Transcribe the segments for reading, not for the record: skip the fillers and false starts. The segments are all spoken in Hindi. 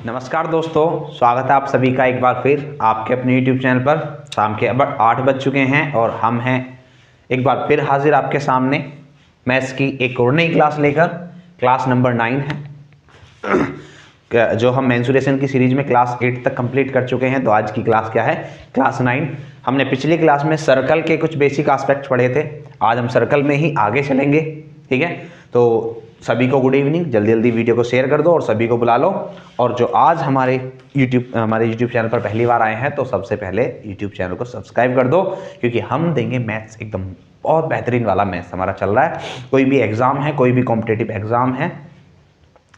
नमस्कार दोस्तों, स्वागत है आप सभी का एक बार फिर आपके अपने YouTube चैनल पर। शाम के अब 8 बज चुके हैं और हम हैं एक बार फिर हाजिर आपके सामने मैथ्स की एक और नई क्लास लेकर। क्लास नंबर 9 है जो हम मेंसुरेशन की सीरीज में क्लास 8 तक कंप्लीट कर चुके हैं। तो आज की क्लास क्या है? क्लास 9। हमने पिछली क्लास में सर्कल के कुछ बेसिक एस्पेक्ट्स पढ़े थे, आज हम सर्कल में ही आगे चलेंगे। ठीक है, तो सभी को गुड इवनिंग। जल्दी जल्दी वीडियो को शेयर कर दो और सभी को बुला लो। और जो आज हमारे YouTube चैनल पर पहली बार आए हैं तो सबसे पहले YouTube चैनल को सब्सक्राइब कर दो, क्योंकि हम देंगे मैथ्स एकदम बहुत बेहतरीन वाला मैथ्स हमारा चल रहा है। कोई भी एग्ज़ाम है, कोई भी कॉम्पिटेटिव एग्ज़ाम है,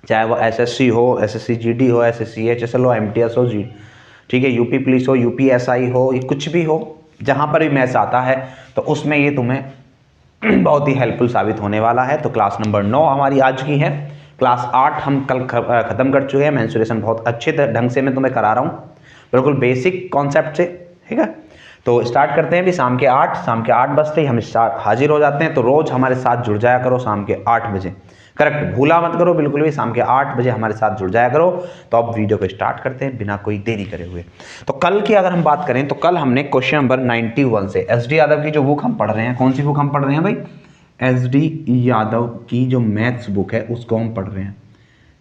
चाहे वो SSC हो, SSC GD हो, SSC HSL हो, MTS हो, ठीक है, यूपी पुलिस हो, UPSI हो, ये कुछ भी हो, जहाँ पर भी मैथ्स आता है तो उसमें ये तुम्हें बहुत ही हेल्पफुल साबित होने वाला है। तो क्लास नंबर 9 हमारी आज की है। क्लास 8 हम कल ख़त्म कर चुके हैं। मेंसुरेशन बहुत अच्छे ढंग से मैं तुम्हें करा रहा हूँ, बिल्कुल बेसिक कॉन्सेप्ट से। ठीक है, तो स्टार्ट करते हैं भी। शाम के 8 बजते ही हम हाजिर हो जाते हैं। तो रोज़ हमारे साथ जुड़ जाया करो शाम के 8 बजे, करेक्ट, भूला मत करो बिल्कुल भी। शाम के 8 बजे हमारे साथ जुड़ जाया करो। तो अब वीडियो को स्टार्ट करते हैं बिना कोई देरी करे हुए। तो कल की अगर हम बात करें तो कल हमने क्वेश्चन नंबर 91 से SD यादव की जो बुक हम पढ़ रहे हैं, कौन सी बुक हम पढ़ रहे हैं भाई? SD यादव की जो मैथ्स बुक है उसको हम पढ़ रहे हैं।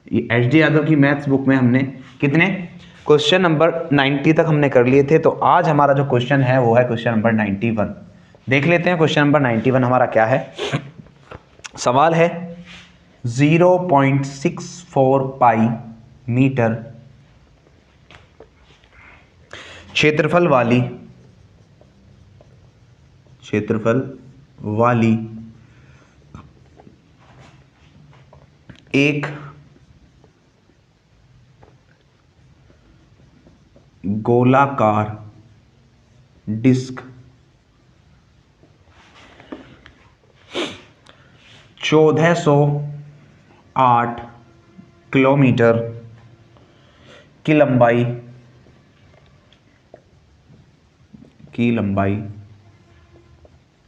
ये SD यादव की मैथ्स बुक में हमने कितने क्वेश्चन नंबर 90 तक हमने कर लिए थे। तो आज हमारा जो क्वेश्चन है वो है क्वेश्चन नंबर 91। देख लेते हैं क्वेश्चन नंबर 91 हमारा क्या है। सवाल है 0.64 पाई मीटर क्षेत्रफल वाली एक गोलाकार डिस्क 1408 किलोमीटर की लंबाई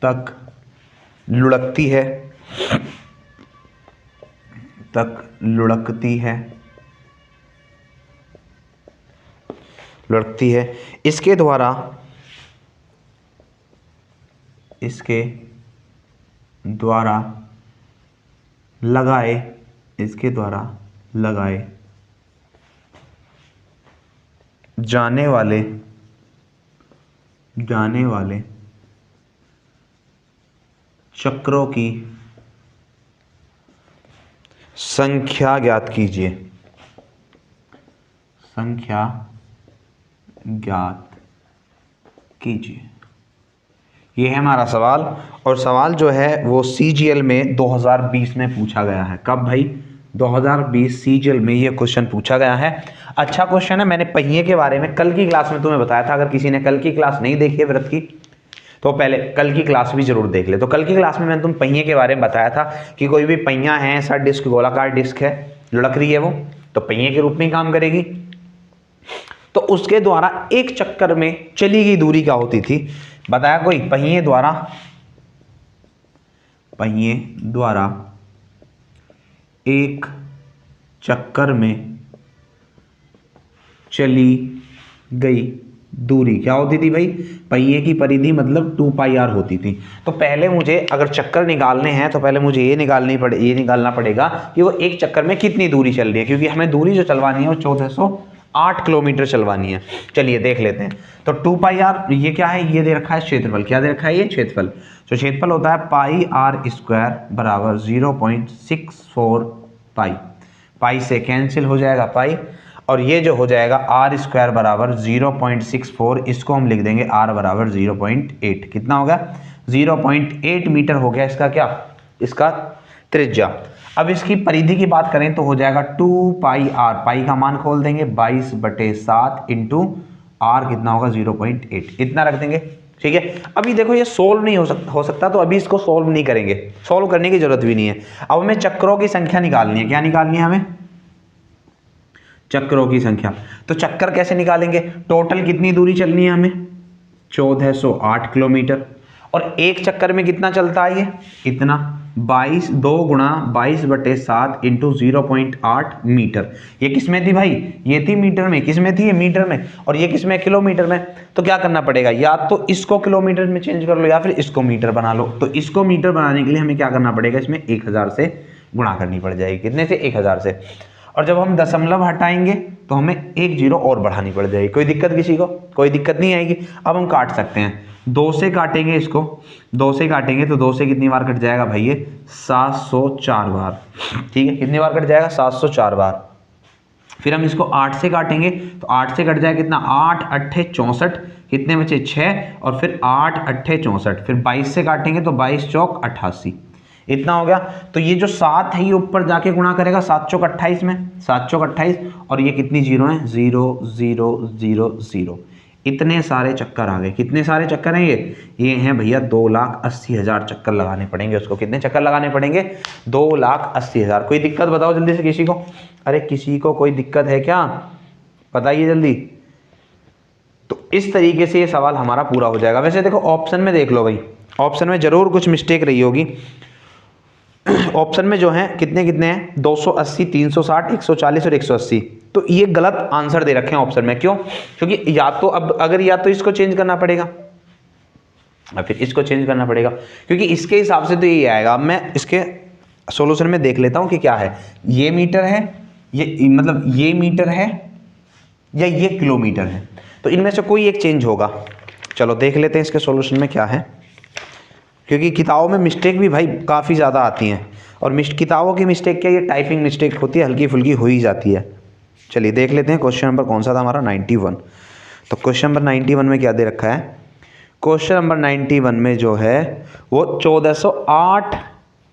तक लुढ़कती है। इसके द्वारा लगाए जाने वाले चक्रों की संख्या ज्ञात कीजिए। ये है हमारा सवाल। और सवाल जो है वो CGL में 2020 में पूछा गया है। कब भाई? 2020 CGL में ये क्वेश्चन पूछा गया है। अच्छा क्वेश्चन है। मैंने पहिए के बारे में कल की क्लास में तुम्हें बताया था। अगर किसी ने कल की क्लास नहीं देखी है व्रत की तो पहले कल की क्लास भी जरूर देख ले। तो कल की क्लास में मैंने तुम पहिए के बारे में बताया था कि कोई भी पहिया है, ऐसा डिस्क, गोलाकार डिस्क है, लुढ़क रही है वो, तो पहिए के रूप में काम करेगी। तो उसके द्वारा एक चक्कर में चली गई दूरी क्या होती थी बताया कोई? पहिए द्वारा एक चक्कर में चली गई दूरी क्या होती थी भाई? पहिए की परिधि मतलब 2πr होती थी। तो पहले मुझे अगर चक्कर निकालने हैं तो पहले मुझे ये निकालना पड़ेगा कि वो एक चक्कर में कितनी दूरी चल रही है, क्योंकि हमें दूरी जो चलवानी है वो 1408 किलोमीटर चलवानी है। चलिए देख लेते हैं। तो 2πr ये क्या है? ये दे रखा है क्षेत्रफल। क्या दे रखा है? ये क्षेत्रफल। तो क्षेत्रफल होता है πr² बराबर 0.64 पाई से कैंसिल हो जाएगा पाई, और ये जो हो जाएगा r² बराबर 0.64, इसको हम लिख देंगे r बराबर 0.8। कितना होगा? 0.8 मीटर हो गया इसका क्या? इसका त्रिज्या। अब इसकी परिधि की बात करें तो हो जाएगा 2πr, पाई का मान खोल देंगे 22/7 इंटू r कितना होगा? 0.8, इतना रख देंगे। ठीक है, अभी देखो ये सोल्व नहीं हो सकता तो अभी इसको सोल्व नहीं करेंगे, सोल्व करने की जरूरत भी नहीं है। अब हमें चक्रों की संख्या निकालनी है। क्या निकालनी है हमें? चक्रों की संख्या। तो चक्कर कैसे निकालेंगे? टोटल कितनी दूरी चलनी है हमें? 1408 किलोमीटर। और एक चक्कर में कितना चलता है ये? इतना। 22 2 गुणा 22/7 इंटू 0.8 मीटर। ये किस में थी भाई? ये थी मीटर में। किस में थी? ये मीटर में। और ये किस में? किलोमीटर में। तो क्या करना पड़ेगा, या तो इसको किलोमीटर में चेंज कर लो या फिर इसको मीटर बना लो। तो इसको मीटर बनाने के लिए हमें क्या करना पड़ेगा, इसमें 1000 से गुणा करनी पड़ जाएगी। कितने से? 1000 से। और जब हम दशमलव हटाएंगे तो हमें एक जीरो और बढ़ानी पड़ जाएगी। कोई दिक्कत किसी को? कोई दिक्कत नहीं आएगी। अब हम काट सकते हैं, 2 से काटेंगे इसको, 2 से काटेंगे तो 2 से कितनी बार कट जाएगा भाई? ये 704 बार। ठीक है, कितनी बार कट जाएगा? 704 बार। फिर हम इसको 8 से काटेंगे तो 8 से कट जाएगा कितना? 8 8 64, कितने बचे? 6, और फिर 8 8 64। फिर 22 से काटेंगे तो 22 चौक 88, इतना हो गया। तो ये जो 7 है ये ऊपर जाके गुणा करेगा 7 चौक 28 में, 7 चौक 28, और ये कितनी जीरो है? 0 0 0 0। इतने सारे चक्कर आ गए। कितने सारे चक्कर हैं ये हैं भैया 2,80,000 चक्कर लगाने पड़ेंगे उसको। कितने चक्कर लगाने पड़ेंगे? 2,80,000। कोई दिक्कत बताओ जल्दी से किसी को? अरे किसी को कोई दिक्कत है क्या? बताइए जल्दी। तो इस तरीके से ये सवाल हमारा पूरा हो जाएगा। वैसे देखो ऑप्शन में देख लो भाई, ऑप्शन में जरूर कुछ मिस्टेक रही होगी। ऑप्शन में जो है कितने कितने हैं? 280, 360, 140 और 180। तो ये गलत आंसर दे रखे हैं ऑप्शन में। क्यों? क्योंकि या तो अब अगर या तो इसको चेंज करना पड़ेगा और फिर इसको चेंज करना पड़ेगा, क्योंकि इसके हिसाब से तो यही आएगा। अब मैं इसके सॉल्यूशन में देख लेता हूं कि क्या है। ये मीटर है, ये मतलब ये मीटर है या ये किलोमीटर है, तो इनमें से कोई एक चेंज होगा। चलो देख लेते हैं इसके सॉल्यूशन में क्या है, क्योंकि किताबों में मिस्टेक भी भाई काफ़ी ज़्यादा आती हैं। और किताबों की मिस्टेक क्या, ये टाइपिंग मिस्टेक होती है, हल्की फुल्की हो ही जाती है। चलिए देख लेते हैं क्वेश्चन नंबर कौन सा था हमारा? 91। तो क्वेश्चन नंबर 91 में क्या दे रखा है? क्वेश्चन नंबर 91 में जो है वो 1408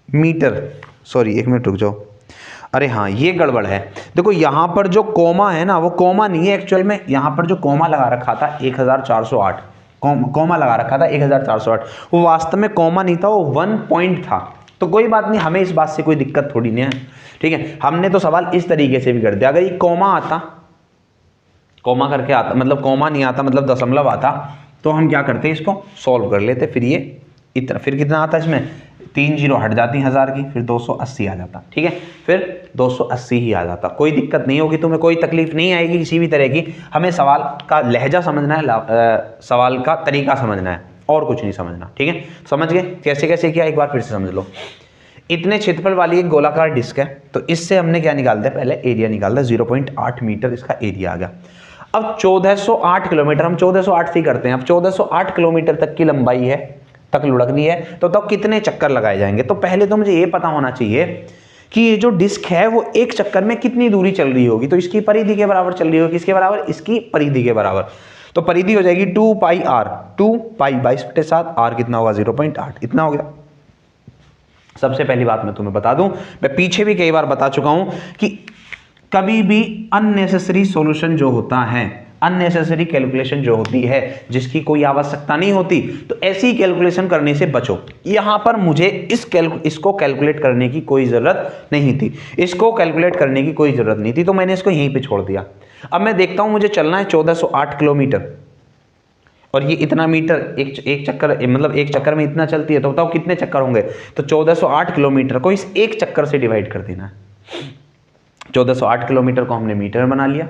मीटर, सॉरी एक मिनट रुक जाओ, अरे हाँ ये गड़बड़ है। देखो यहाँ पर जो कोमा है ना, वो कोमा नहीं है एक्चुअल में। यहाँ पर जो कोमा लगा रखा था 1408, कोमा लगा रखा था 1408, वो वास्तव में कोमा नहीं था, वो 1 पॉइंट था। तो कोई बात नहीं, हमें इस बात से कोई दिक्कत थोड़ी नहीं है। ठीक है, हमने तो सवाल इस तरीके से भी कर दिया। अगर ये कोमा आता, कोमा करके आता, मतलब कोमा नहीं आता, मतलब दशमलव आता, तो हम क्या करते, इसको सॉल्व कर लेते। फिर ये इतना, फिर कितना आता इसमें? 3 जीरो हट जाती 1000 की, फिर 280 आ जाता। ठीक है, फिर 280 ही आ जाता। कोई दिक्कत नहीं होगी, तुम्हें कोई तकलीफ नहीं आएगी किसी भी तरह की। हमें सवाल का लहजा समझना है, सवाल का तरीका समझना है, और कुछ नहीं समझना। ठीक है, समझ गए कैसे कैसे किया? एक बार फिर से समझ लो। इतने क्षेत्रफल वाली एक गोलाकार डिस्क है, तो इससे हमने क्या निकाल दिया? पहले एरिया निकाल दिया, 0.8 मीटर इसका एरिया आ गया। अब 1408 किलोमीटर, हम 1408 से ही करते हैं। अब 1408 किलोमीटर तक की लंबाई है, तक लुढ़कनी है, तो तब कितने चक्कर लगाए जाएंगे? तो पहले तो मुझे ये पता होना चाहिए कि ये जो डिस्क है वो एक चक्कर में कितनी दूरी चल रही होगी। तो इसकी परिधि के बराबर चल रही होगी। किसके बराबर? इसकी परिधि के बराबर। तो परिधि हो जाएगी 2 पाई आर, 2 पाई 22/7, आर कितना होगा? 0.8, इतना हो गया। सबसे पहली बात मैं तुम्हें बता दूं, मैं पीछे भी कई बार बता चुका हूं कि कभी भी अननेसेसरी सॉल्यूशन जो होता है, अननेसेसरी कैलकुलेशन जो होती है, जिसकी कोई आवश्यकता नहीं होती, तो ऐसी कैलकुलेशन करने से बचो। यहां पर मुझे इसको कैलकुलेट करने की कोई जरूरत नहीं थी, इसको कैलकुलेट करने की कोई जरूरत नहीं थी, तो मैंने इसको यहीं पे छोड़ दिया। अब मैं देखता हूं मुझे चलना है 1408 किलोमीटर, और ये इतना मीटर एक चक्कर, मतलब एक चक्कर में इतना चलती है, तो बताओ कितने चक्कर होंगे? तो 1408 किलोमीटर को इस एक चक्कर से डिवाइड कर देना है। 1408 किलोमीटर को हमने मीटर बना लिया,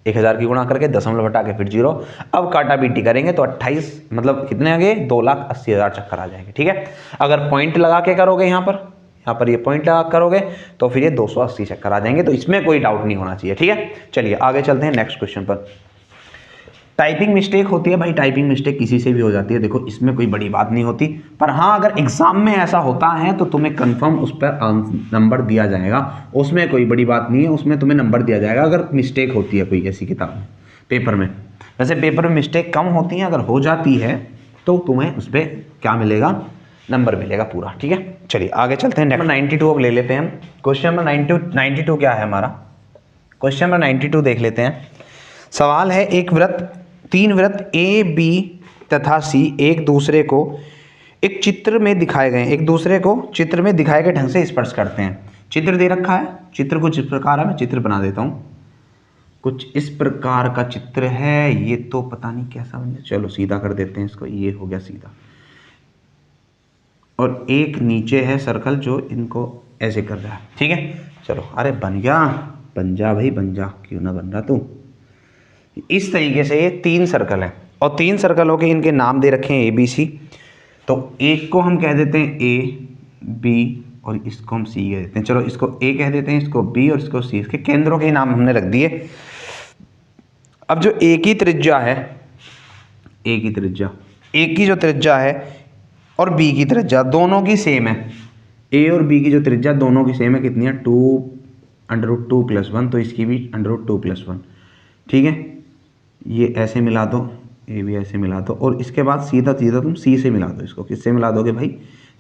1000 की गुणा करके, दशमलव हटा के फिर जीरो। अब काटा बीटी करेंगे तो 28, मतलब कितने आ गए? 2,80,000 चक्कर आ जाएंगे। ठीक है, अगर पॉइंट लगा के करोगे यहाँ पर ये पॉइंट लगा करोगे तो फिर ये 280 चक्कर आ जाएंगे। तो इसमें कोई डाउट नहीं होना चाहिए। ठीक है, चलिए आगे चलते हैं नेक्स्ट क्वेश्चन पर। टाइपिंग मिस्टेक होती है भाई, टाइपिंग मिस्टेक किसी से भी हो जाती है। देखो इसमें कोई बड़ी बात नहीं होती, पर हाँ अगर एग्जाम में ऐसा होता है तो तुम्हें कंफर्म उस पर नंबर दिया जाएगा। उसमें कोई बड़ी बात नहीं है, उसमें तुम्हें नंबर दिया जाएगा अगर मिस्टेक होती है कोई ऐसी किताब में, पेपर में। वैसे पेपर में मिस्टेक कम होती है, अगर हो जाती है तो तुम्हें उस पर क्या मिलेगा? नंबर मिलेगा पूरा। ठीक है, चलिए आगे चलते हैं। नंबर 92 अब ले लेते हैं हम। क्वेश्चन नंबर 92 क्या है हमारा? क्वेश्चन नंबर 92 देख लेते हैं। सवाल है, एक वृत्त, 3 वृत्त ए, बी तथा सी एक दूसरे को एक चित्र में दिखाए गए, एक दूसरे को चित्र में दिखाए गए ढंग से स्पर्श करते हैं। चित्र दे रखा है, चित्र कुछ इस प्रकार है, मैं चित्र बना देता हूं। कुछ इस प्रकार का चित्र है, ये तो पता नहीं कैसा बन, चलो सीधा कर देते हैं इसको, ये हो गया सीधा। और एक नीचे है सर्कल जो इनको ऐसे कर रहा है, ठीक है। चलो, अरे बन गया, बन जा भाई बन जा, क्यों ना बन रहा तू। इस तरीके से ये 3 सर्कल हैं और 3 सर्कलों के इनके नाम दे रखे हैं ABC। तो एक को हम कह देते हैं A, B और इसको हम C कह देते हैं। चलो, इसको A कह देते हैं, इसको B और इसको C। इसके केंद्रों के नाम हमने रख दिए। अब जो A की त्रिज्या है, A की त्रिज्या, A की जो त्रिज्या है और B की त्रिज्या दोनों की सेम है। A और B की जो त्रिज्या दोनों की सेम है, कितनी है, 2√2+1, तो इसकी भी √2+1, ठीक है। ये ऐसे मिला दो, ये भी ऐसे मिला दो और इसके बाद सीधा सीधा तुम C से मिला दो। इसको किससे मिला दोगे भाई,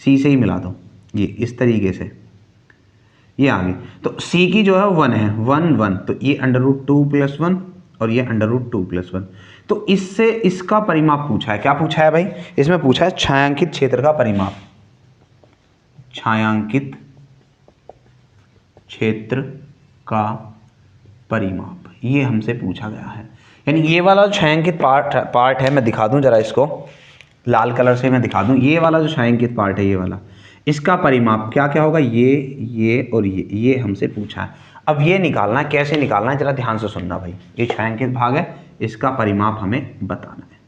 C से ही मिला दो। ये इस तरीके से ये आ गई। तो C की जो है 1 है, 1 1, तो ये √2+1 और ये √2+1। तो इससे इसका परिमाप पूछा है। क्या पूछा है भाई, इसमें पूछा है छायांकित क्षेत्र का परिमाप। छायांकित क्षेत्र का परिमाप ये हमसे पूछा गया है। यानी ये वाला जो छायांकित पार्ट है, मैं दिखा दूं जरा इसको, लाल कलर से मैं दिखा दूं। ये वाला जो छायांकित पार्ट है, ये वाला, इसका परिमाप क्या क्या होगा, ये और ये हमसे पूछा है। अब ये निकालना है, कैसे निकालना है जरा ध्यान से सुनना भाई। ये छायांकित भाग है, इसका परिमाप हमें बताना है।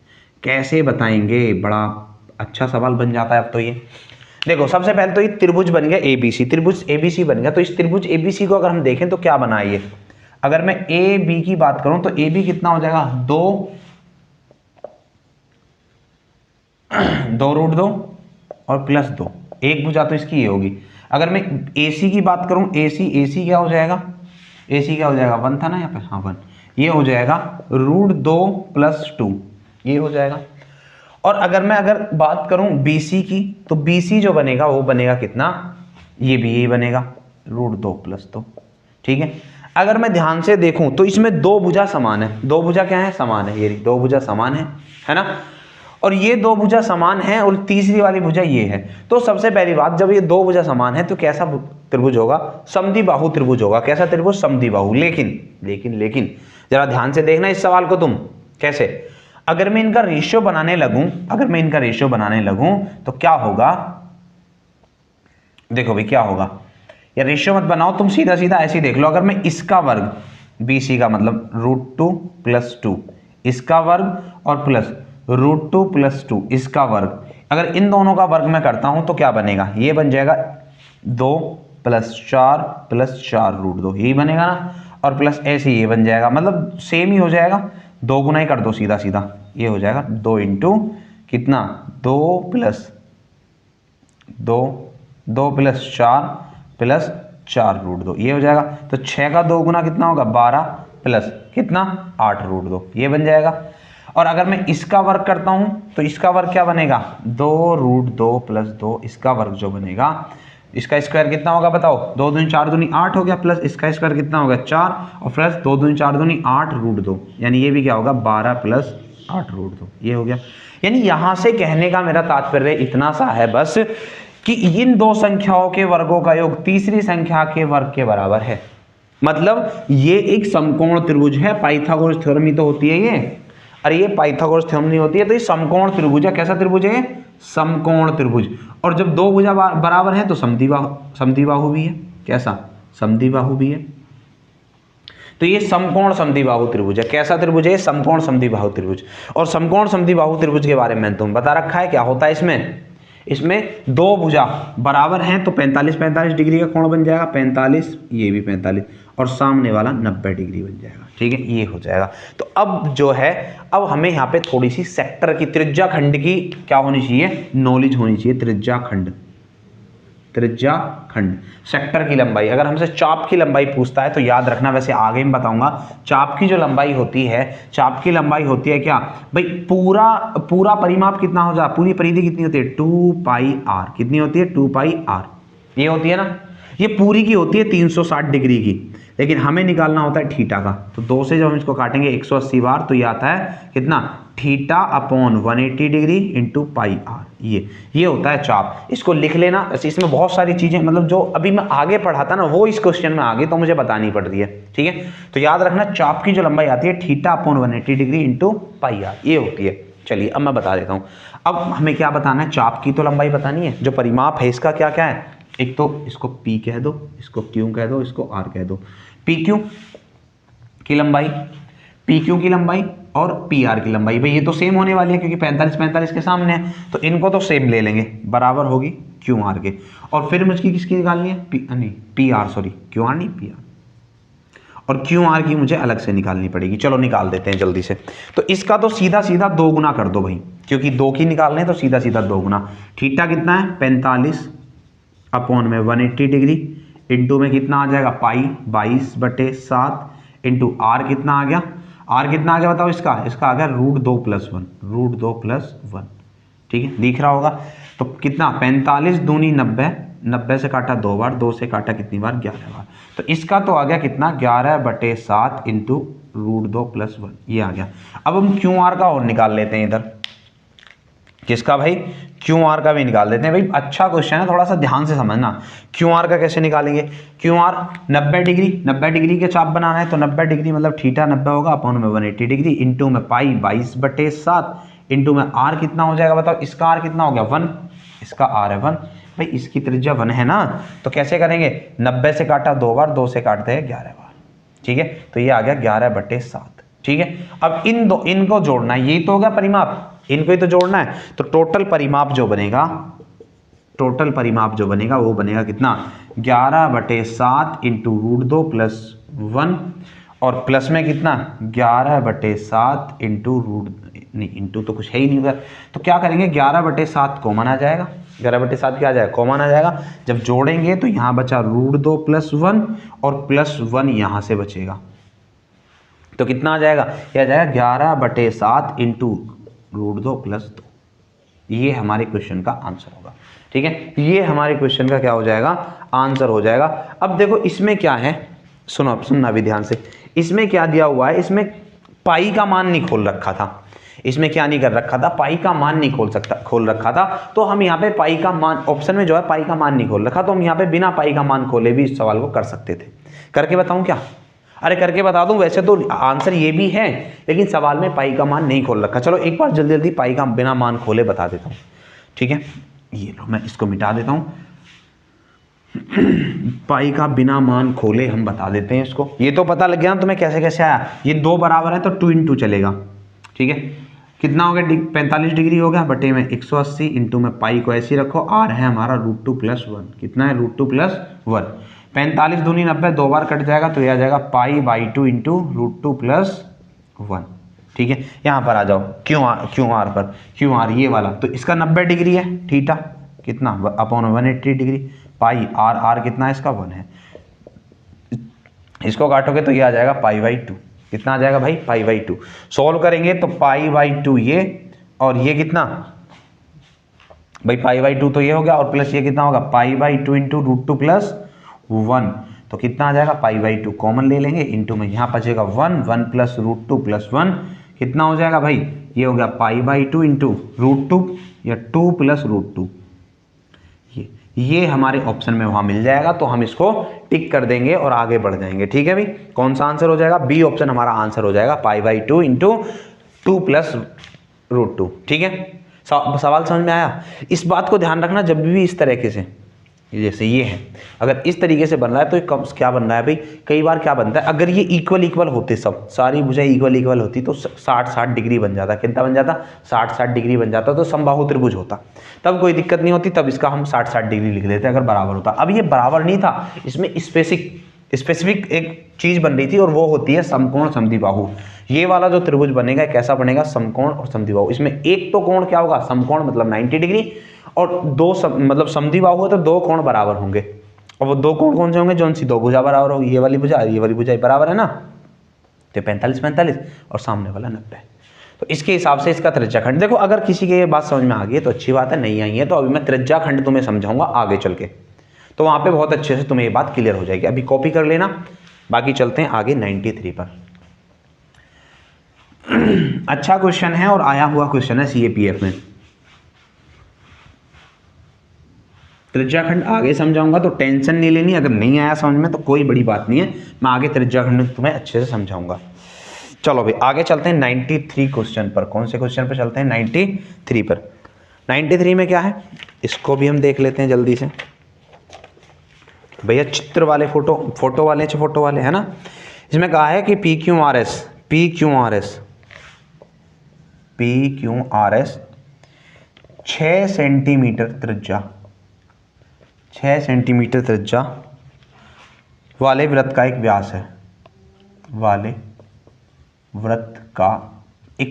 कैसे बताएंगे, बड़ा अच्छा सवाल बन जाता है अब तो। ये देखो, सबसे पहले तो ये त्रिभुज बन गया ABC, त्रिभुज ABC बन गया। तो इस त्रिभुज ABC को अगर हम देखें तो क्या बना है ये। अगर मैं AB की बात करूं तो AB कितना हो जाएगा, 2√2 और +2, एक भुजा तो इसकी ये होगी। अगर मैं AC की बात करूं, AC क्या हो जाएगा, AC क्या हो जाएगा, 1 था ना यहाँ पे, हाँ 1, ये हो जाएगा √2 + 2, ये हो जाएगा। और अगर बात करूं BC की, तो BC जो बनेगा वो बनेगा कितना, ये भी यही बनेगा √2 + 2, ठीक है। अगर मैं ध्यान से देखूं तो इसमें 2 भुजा समान है। 2 भुजा क्या है, समान है, ये 2 भुजा समान है ना। और ये 2 भुजा समान है और तीसरी वाली भुजा ये है। तो सबसे पहली बात, जब ये 2 भुजा समान है तो कैसा त्रिभुज होगा, समद्विबाहु त्रिभुज होगा। कैसा त्रिभुज, समद्विबाहु। लेकिन जरा ध्यान से देखना इस सवाल को तुम। कैसे, अगर मैं इनका रेशियो बनाने लगूं, तो क्या होगा, देखो भाई क्या होगा। या रेशियो मत बनाओ तुम, सीधा सीधा ऐसे ही देख लो। अगर मैं इसका वर्ग, BC का मतलब √2 + 2, इसका वर्ग और प्लस √2 + 2 इसका वर्ग, अगर इन दोनों का वर्ग मैं करता हूं तो क्या बनेगा, ये बन जाएगा 2 + 4 + 4 √2, यही बनेगा ना। और प्लस ऐसे ये बन जाएगा, मतलब सेम ही हो जाएगा, 2 गुना ही कर दो सीधा सीधा, ये हो जाएगा 2 × कितना, 2 + 4 + 4 √2, ये हो जाएगा। तो 6 का 2 गुना कितना होगा, 12 प्लस कितना, 8 √2, ये बन जाएगा। और अगर मैं इसका वर्ग करता हूं तो इसका वर्ग क्या बनेगा, 2 √2 + 2, इसका वर्ग जो बनेगा, इसका स्क्वायर कितना होगा बताओ, 2 दूनी 4 दूनी 8 हो गया, प्लस इसका स्क्वायर कितना होगा 4 और प्लस 2 दूनी 4 दूनी 8 √2, यानी ये भी क्या होगा 12 + 8 √2, ये हो गया। यानी यहां से कहने का मेरा तात्पर्य इतना सा है बस कि इन दो संख्याओं के वर्गों का योग तीसरी संख्या के वर्ग के बराबर है। मतलब ये एक समकोण त्रिभुज है, पाइथागोरस थ्योरम ही तो होती है ये। अरे ये पाइथागोरस थ्योरम नहीं होती है, तो ये समकोण त्रिभुज है। कैसा त्रिभुज है, समकोण त्रिभुज। और जब दो भुजा बराबर है तो समद्विबाहु भी है। कैसा, समद्विबाहु भी है। तो ये समकोण समद्विबाहु त्रिभुज है। कैसा त्रिभुज है, समकोण समद्विबाहु त्रिभुज। और समकोण समद्विबाहु त्रिभुज के बारे में तुम बता रखा है, क्या होता है इसमें दो भुजा बराबर हैं तो 45 डिग्री का कोण बन जाएगा, 45, ये भी 45, और सामने वाला 90 डिग्री बन जाएगा। ठीक है, ये हो जाएगा। तो अब जो है, अब हमें यहाँ पे थोड़ी सी सेक्टर की, त्रिज्या खंड की क्या होनी चाहिए, नॉलेज होनी चाहिए। त्रिज्या खंड, सेक्टर की लंबाई। अगर हमसे चाप की लंबाई पूछता है तो याद रखना, वैसे आगे मैं बताऊंगा, चाप की जो लंबाई होती है, चाप की लंबाई होती है क्या भाई, पूरा परिमाप कितना हो जाए, पूरी परिधि कितनी होती है, 2πr। कितनी होती है, 2πr, ये होती है ना। ये पूरी की होती है 360 डिग्री की, लेकिन हमें निकालना होता है थीटा का। तो 2 से जब हम इसको काटेंगे 180 बार तो ये आता है कितना, θ/180 डिग्री इंटू πr। ये होता है चाप। इसको लिख लेना। इसमें बहुत सारी चीजें, मतलब जो अभी मैं आगे पढ़ाता ना वो इस क्वेश्चन में आगे तो मुझे बतानी पड़ रही है। ठीक है, तो याद रखना चाप की जो लंबाई आती है θ/180 डिग्री इंटू πr, ये होती है। चलिए अब मैं बता देता हूँ। अब हमें क्या बताना है, चाप की तो लंबाई बतानी है। जो परिमाप है इसका क्या क्या है, एक तो इसको P कह दो, इसको Q कह दो, इसको R कह दो। PQ की लंबाई, PQ की लंबाई और PR की लंबाई, भाई ये तो सेम होने वाली है क्योंकि 45 45 के सामने है, तो इनको तो सेम ले लेंगे, बराबर होगी QR के। और फिर मुझे किसकी निकालनी है, PR, सॉरी QR नहीं, PR, और QR की मुझे अलग से निकालनी पड़ेगी। चलो निकाल देते हैं जल्दी से। तो इसका तो सीधा सीधा 2 गुना कर दो भाई, क्योंकि 2 की निकालने तो सीधा सीधा 2 गुना। थीटा कितना है 45 अपॉन में 180 डिग्री, इंटू में कितना आ जाएगा पाई 22/7, इंटू आर कितना आ गया, आर कितना आ गया बताओ, इसका आ गया √2+1। ठीक है, दिख रहा होगा। तो कितना 45 दूनी 90, 90 से काटा 2 बार, 2 से काटा कितनी बार 11 बार, तो इसका तो आ गया कितना 11/7 इंटू √2+1, ये आ गया। अब हम QR का और निकाल लेते हैं इधर, किसका भाई, QR का भी निकाल देते हैं। भाई अच्छा क्वेश्चन है, थोड़ा सा ध्यान से समझना। QR का कैसे निकालेंगे, QR 90 डिग्री, 90 डिग्री के चाप बनाना है तो 90 डिग्री मतलब थीटा 90 होगा अपॉन में 180 डिग्री, इंटू में पाई 22/7, इंटू में R कितना हो जाएगा बताओ, इसका R कितना हो गया 1, इसका R है 1। भाई इसकी त्रिज्या 1 है ना, तो कैसे करेंगे, 90 से काटा 2 बार, 2 से काटते हैं 11 बार। ठीक है, तो ये आ गया 11/7। ठीक है, अब इनको जोड़ना है, यही तो होगा परिमाप, इनको ही तो जोड़ना है। तो टोटल परिमाप जो बनेगा वो बनेगा कितना 11/7 इंटू √2+1, और प्लस में कितना 11/7 इंटू तो कुछ है ही नहीं उधर, तो क्या करेंगे 11/7 कॉमन आ जाएगा, 11/7 क्या आ जाएगा, कॉमन आ जाएगा। जब जोड़ेंगे तो यहाँ बचा √2+1 और +1 यहाँ से बचेगा, तो कितना आ जाएगा, यह आ जाएगा 11/7 इंटू √2+2। ये हमारे क्वेश्चन का आंसर होगा। ठीक है, ये हमारे क्वेश्चन का क्या हो जाएगा, आंसर हो जाएगा। अब देखो इसमें क्या है, सुनना भी ध्यान से, इसमें क्या दिया हुआ है, इसमें पाई का मान नहीं खोल रखा था, इसमें क्या नहीं कर रखा था, पाई का मान नहीं खोल रखा था। तो हम यहाँ पे पाई का मान, ऑप्शन में जो है पाई का मान नहीं खोल रखा, तो हम यहाँ पे बिना पाई का मान खोले भी इस सवाल को कर सकते थे। करके बताऊं क्या, अरे करके बता दूं, वैसे तो आंसर ये भी है लेकिन सवाल में पाई का मान नहीं खोल रखा। चलो एक बार जल्दी जल्दी पाई का बिना मान खोले बता देता हूँ। ठीक है, ये लो मैं इसको मिटा देता हूँ। पाई का बिना मान खोले हम बता देते हैं इसको। ये तो पता लग गया ना तुम्हें कैसे कैसे आया, ये 2 बराबर है तो 2 × 2 चलेगा। ठीक है, कितना हो गया 45 डिग्री हो गया बटे में 180, इंटू में पाई को ऐसे ही रखो, आर है हमारा √2+1, कितना है √2+1, 45 दूनी 90, 2 बार कट जाएगा तो यह आ जाएगा पाई/2 इंटू √2+1। ठीक है, यहाँ पर आ जाओ QR पर, QR ये वाला, तो इसका 90 डिग्री है, थीटा कितना अपॉन 180 डिग्री, पाई R कितना है इसका 1 है, इसको काटोगे तो ये आ जाएगा पाई/2, कितना आ जाएगा भाई पाई/2। सॉल्व करेंगे तो पाई/2 ये, और ये कितना भाई पाई/2 तो ये हो गया, और प्लस ये कितना होगा पाई/2 इंटू √2+1, तो कितना आ जाएगा पाई/2 कॉमन ले लेंगे, इंटू में यहाँ बचेगा 1 + √2+1 कितना हो जाएगा भाई, ये हो गया पाई/2 इंटू √2 या 2 + √2, ये हमारे ऑप्शन में वहां मिल जाएगा, तो हम इसको टिक कर देंगे और आगे बढ़ जाएंगे। ठीक है भाई, कौन सा आंसर हो जाएगा, बी ऑप्शन हमारा आंसर हो जाएगा पाई/2 इंटू 2 + √2। ठीक है, सवाल समझ में आया। इस बात को ध्यान रखना, जब भी इस तरीके से, जैसे ये है, अगर इस तरीके से बन रहा है तो कम क्या बन रहा है भाई, कई बार क्या बनता है, अगर ये इक्वल होते, सब सारी भुजाएं इक्वल होती तो 60 डिग्री बन जाता, कितना बन जाता 60 डिग्री बन जाता, तो समबाहु त्रिभुज होता, तब कोई दिक्कत नहीं होती, तब इसका हम 60 डिग्री लिख देते अगर बराबर होता। अब ये बराबर नहीं था, इसमें स्पेसिफिक एक चीज बन रही थी, और वो होती है समकोण समद्विबाहु। ये वाला जो त्रिभुज बनेगा कैसा बनेगा, समकोण और समद्विबाहु। इसमें एक तो कोण क्या होगा, समकोण मतलब 90 डिग्री, और मतलब समद्विबाहु है तो 2 कोण बराबर होंगे, और वो 2 कोण कौन से होंगे, जो सी 2 भुजा बराबर होगी, ये वाली भुजा बराबर है ना, तो 45 और सामने वाला 90। तो इसके हिसाब से इसका त्रिज्याखंड देखो, अगर किसी के ये बात समझ में आ गई है तो अच्छी बात है, नहीं आई है तो अभी मैं त्रिज्याखंड तुम्हें समझाऊंगा आगे चल के, तो वहां पे बहुत अच्छे से तुम्हें ये बात क्लियर हो जाएगी। अभी कॉपी कर लेना, बाकी चलते हैं आगे 93 पर। अच्छा क्वेश्चन है और आया हुआ क्वेश्चन है CAPF में। त्रिज्याखंड आगे समझाऊंगा तो टेंशन नहीं लेनी, अगर नहीं आया समझ में तो कोई बड़ी बात नहीं है, मैं आगे त्रिज्याखंड तुम्हें अच्छे से समझाऊंगा। चलो भाई आगे चलते हैं 93 क्वेश्चन पर। कौन से क्वेश्चन पर चलते हैं? 93 पर। 93 में क्या है इसको भी हम देख लेते हैं जल्दी से। भैया चित्र वाले फोटो वाले है ना। इसमें कहा है कि P Q R S 6 centimetre त्रिज्या वाले वृत्त का एक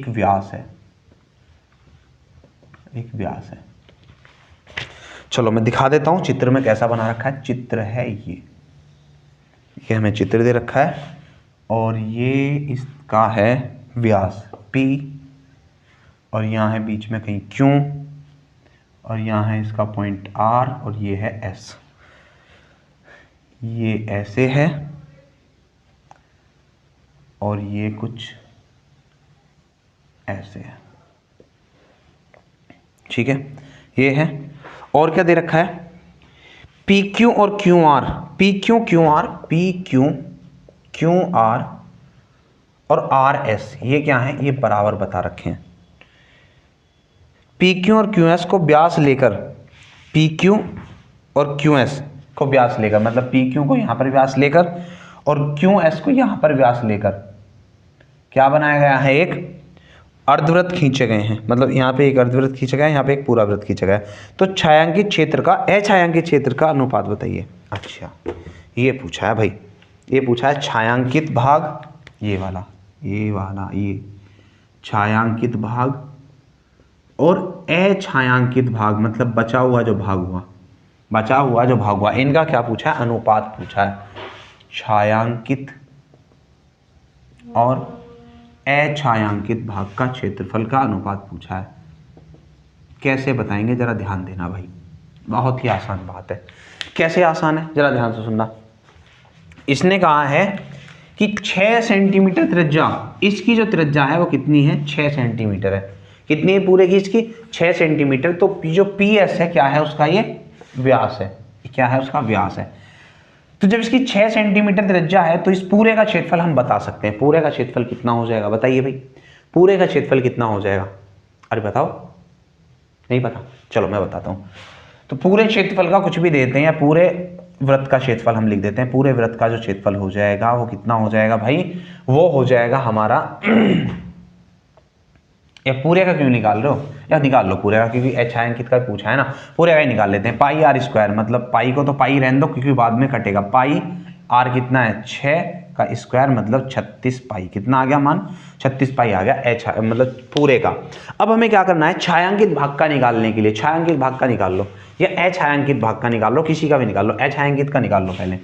व्यास है। एक व्यास है। चलो मैं दिखा देता हूं चित्र में कैसा बना रखा है। चित्र है ये हमें चित्र दे रखा है और ये इसका है व्यास P और यहाँ है बीच में कहीं Q और यहाँ है इसका पॉइंट R और ये है S। ये ऐसे है और ये कुछ ऐसे है। ठीक है ये है। और क्या दे रखा है? PQ और QR, QR और RS ये क्या है? ये बराबर बता रखे हैं। PQ और QS को व्यास लेकर, PQ और QS को व्यास लेकर, मतलब PQ को यहां पर व्यास लेकर और QS को यहां पर व्यास लेकर क्या बनाया गया है? एक अर्धवृत्त खींचे गए हैं। मतलब यहाँ पे एक अर्धवृत्त खींचा गया है, यहाँ पे एक पूरा वृत्त खींचा गया है। तो छायांकित क्षेत्र का अछायांकित क्षेत्र का अनुपात बताइए। अच्छा ये पूछा है भाई, ये पूछा है छायांकित भाग, ये वाला ये छायांकित भाग और अछायांकित भाग, मतलब बचा हुआ जो भाग हुआ इनका क्या पूछा है? अनुपात पूछा है। छायांकित और अछायांकित भाग का क्षेत्रफल का अनुपात पूछा है। कैसे बताएंगे जरा ध्यान देना भाई, बहुत ही आसान बात है। कैसे आसान है जरा ध्यान से सुनना। इसने कहा है कि 6 सेंटीमीटर त्रिज्या, इसकी जो त्रिज्या है वो कितनी है? 6 सेंटीमीटर है। कितनी है पूरे की? इसकी 6 सेंटीमीटर। तो जो PS है क्या है उसका? ये व्यास है। क्या है उसका? व्यास है। तो जब इसकी 6 सेंटीमीटर त्रिज्या है तो इस पूरे का क्षेत्रफल हम बता सकते हैं। पूरे का क्षेत्रफल कितना हो जाएगा बताइए भाई, पूरे का क्षेत्रफल कितना हो जाएगा? अरे बताओ, नहीं पता? चलो मैं बताता हूं। तो पूरे क्षेत्रफल का कुछ भी देते हैं या पूरे वृत्त का क्षेत्रफल हम लिख देते हैं। पूरे वृत्त का जो क्षेत्रफल हो जाएगा वो कितना हो जाएगा भाई? वो हो जाएगा हमारा या पूरे का क्यों निकाल रहे हो? या निकाल लो पूरे का, क्योंकि अछायांकित का पूछा है ना। पूरे का ही निकाल लेते हैं। पाई आर स्क्वायर, मतलब पाई को तो पाई रहने दो क्योंकि बाद में कटेगा। पाई आर कितना है? 6 का स्क्वायर मतलब 36 पाई। कितना आ गया मान? 36 पाई आ गया मतलब पूरे का। अब हमें क्या करना है? छायांकित भाग का निकालने के लिए छायांकित भाग का निकाल लो या अछायांकित भाग का निकाल लो, किसी का भी निकाल लो। अछायांकित का निकाल लो पहले।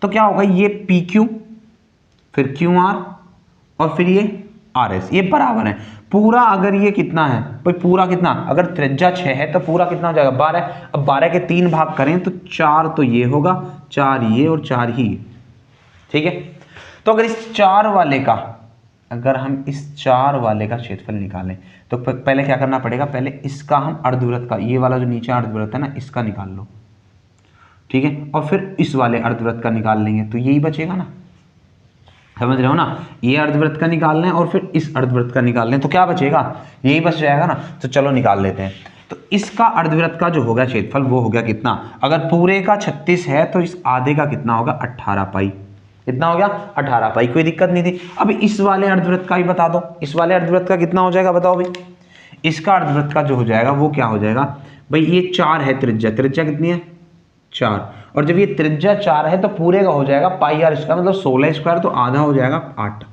तो क्या होगा? ये PQ फिर QR और फिर ये RS, ये बराबर है। पूरा अगर ये कितना है भाई? पूरा कितना? अगर त्रिज्या 6 है तो पूरा कितना हो जाएगा? 12। अब 12 के 3 भाग करें तो 4 तो ये होगा, 4 ये और 4 ही। ठीक है। तो अगर इस 4 वाले का, अगर हम इस 4 वाले का क्षेत्रफल निकालें तो पहले क्या करना पड़ेगा? पहले इसका हम अर्धवृत्त का, ये वाला जो नीचे अर्धवृत्त है ना, इसका निकाल लो। ठीक है। और फिर इस वाले अर्धवृत्त का निकाल लेंगे तो यही बचेगा ना। समझ रहे हो ना? ये अर्धवृत्त का निकाल लें और फिर इस अर्धवृत्त का निकाल लें तो क्या बचेगा? यही बच जाएगा ना। तो चलो निकाल लेते हैं। तो इसका अर्धवृत्त का जो हो गया क्षेत्रफल वो हो गया कितना? अगर पूरे का 36 है तो इस आधे का कितना होगा? 18 पाई। कितना हो गया? 18 पाई। कोई दिक्कत नहीं थी। अब इस वाले अर्धवृत्त का ही बता दो। इस वाले अर्धवृत्त का कितना हो जाएगा बताओ भाई? इसका अर्धवृत्त का जो हो जाएगा वो क्या हो जाएगा भाई? ये 4 है त्रिज्या कितनी है? 4। और जब ये त्रिज्या 4 है तो पूरे का हो जाएगा पाई आर स्क्वायर, मतलब 16 स्क्वायर, तो आधा हो जाएगा 8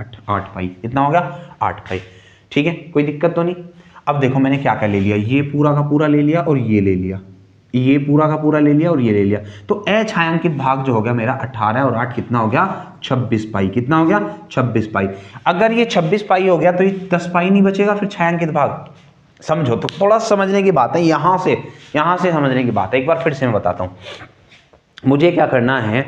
पाई। कितना हो गया? 8 पाई। ठीक है, कोई दिक्कत तो नहीं। अब देखो मैंने क्या क्या ले लिया, ये पूरा का पूरा ले लिया और ये ले लिया, ये पूरा का पूरा ले लिया और ये ले लिया। तो अछायांकित भाग जो हो गया मेरा 18 और 8 कितना हो गया? 26 पाई। कितना हो गया? 26 पाई। अगर ये 26 पाई हो गया तो ये 10 पाई नहीं बचेगा फिर छायांकित भाग। समझो, तो थोड़ा समझने की बात है, यहां से समझने की बात है। एक बार फिर से मैं बताता हूं। मुझे क्या करना है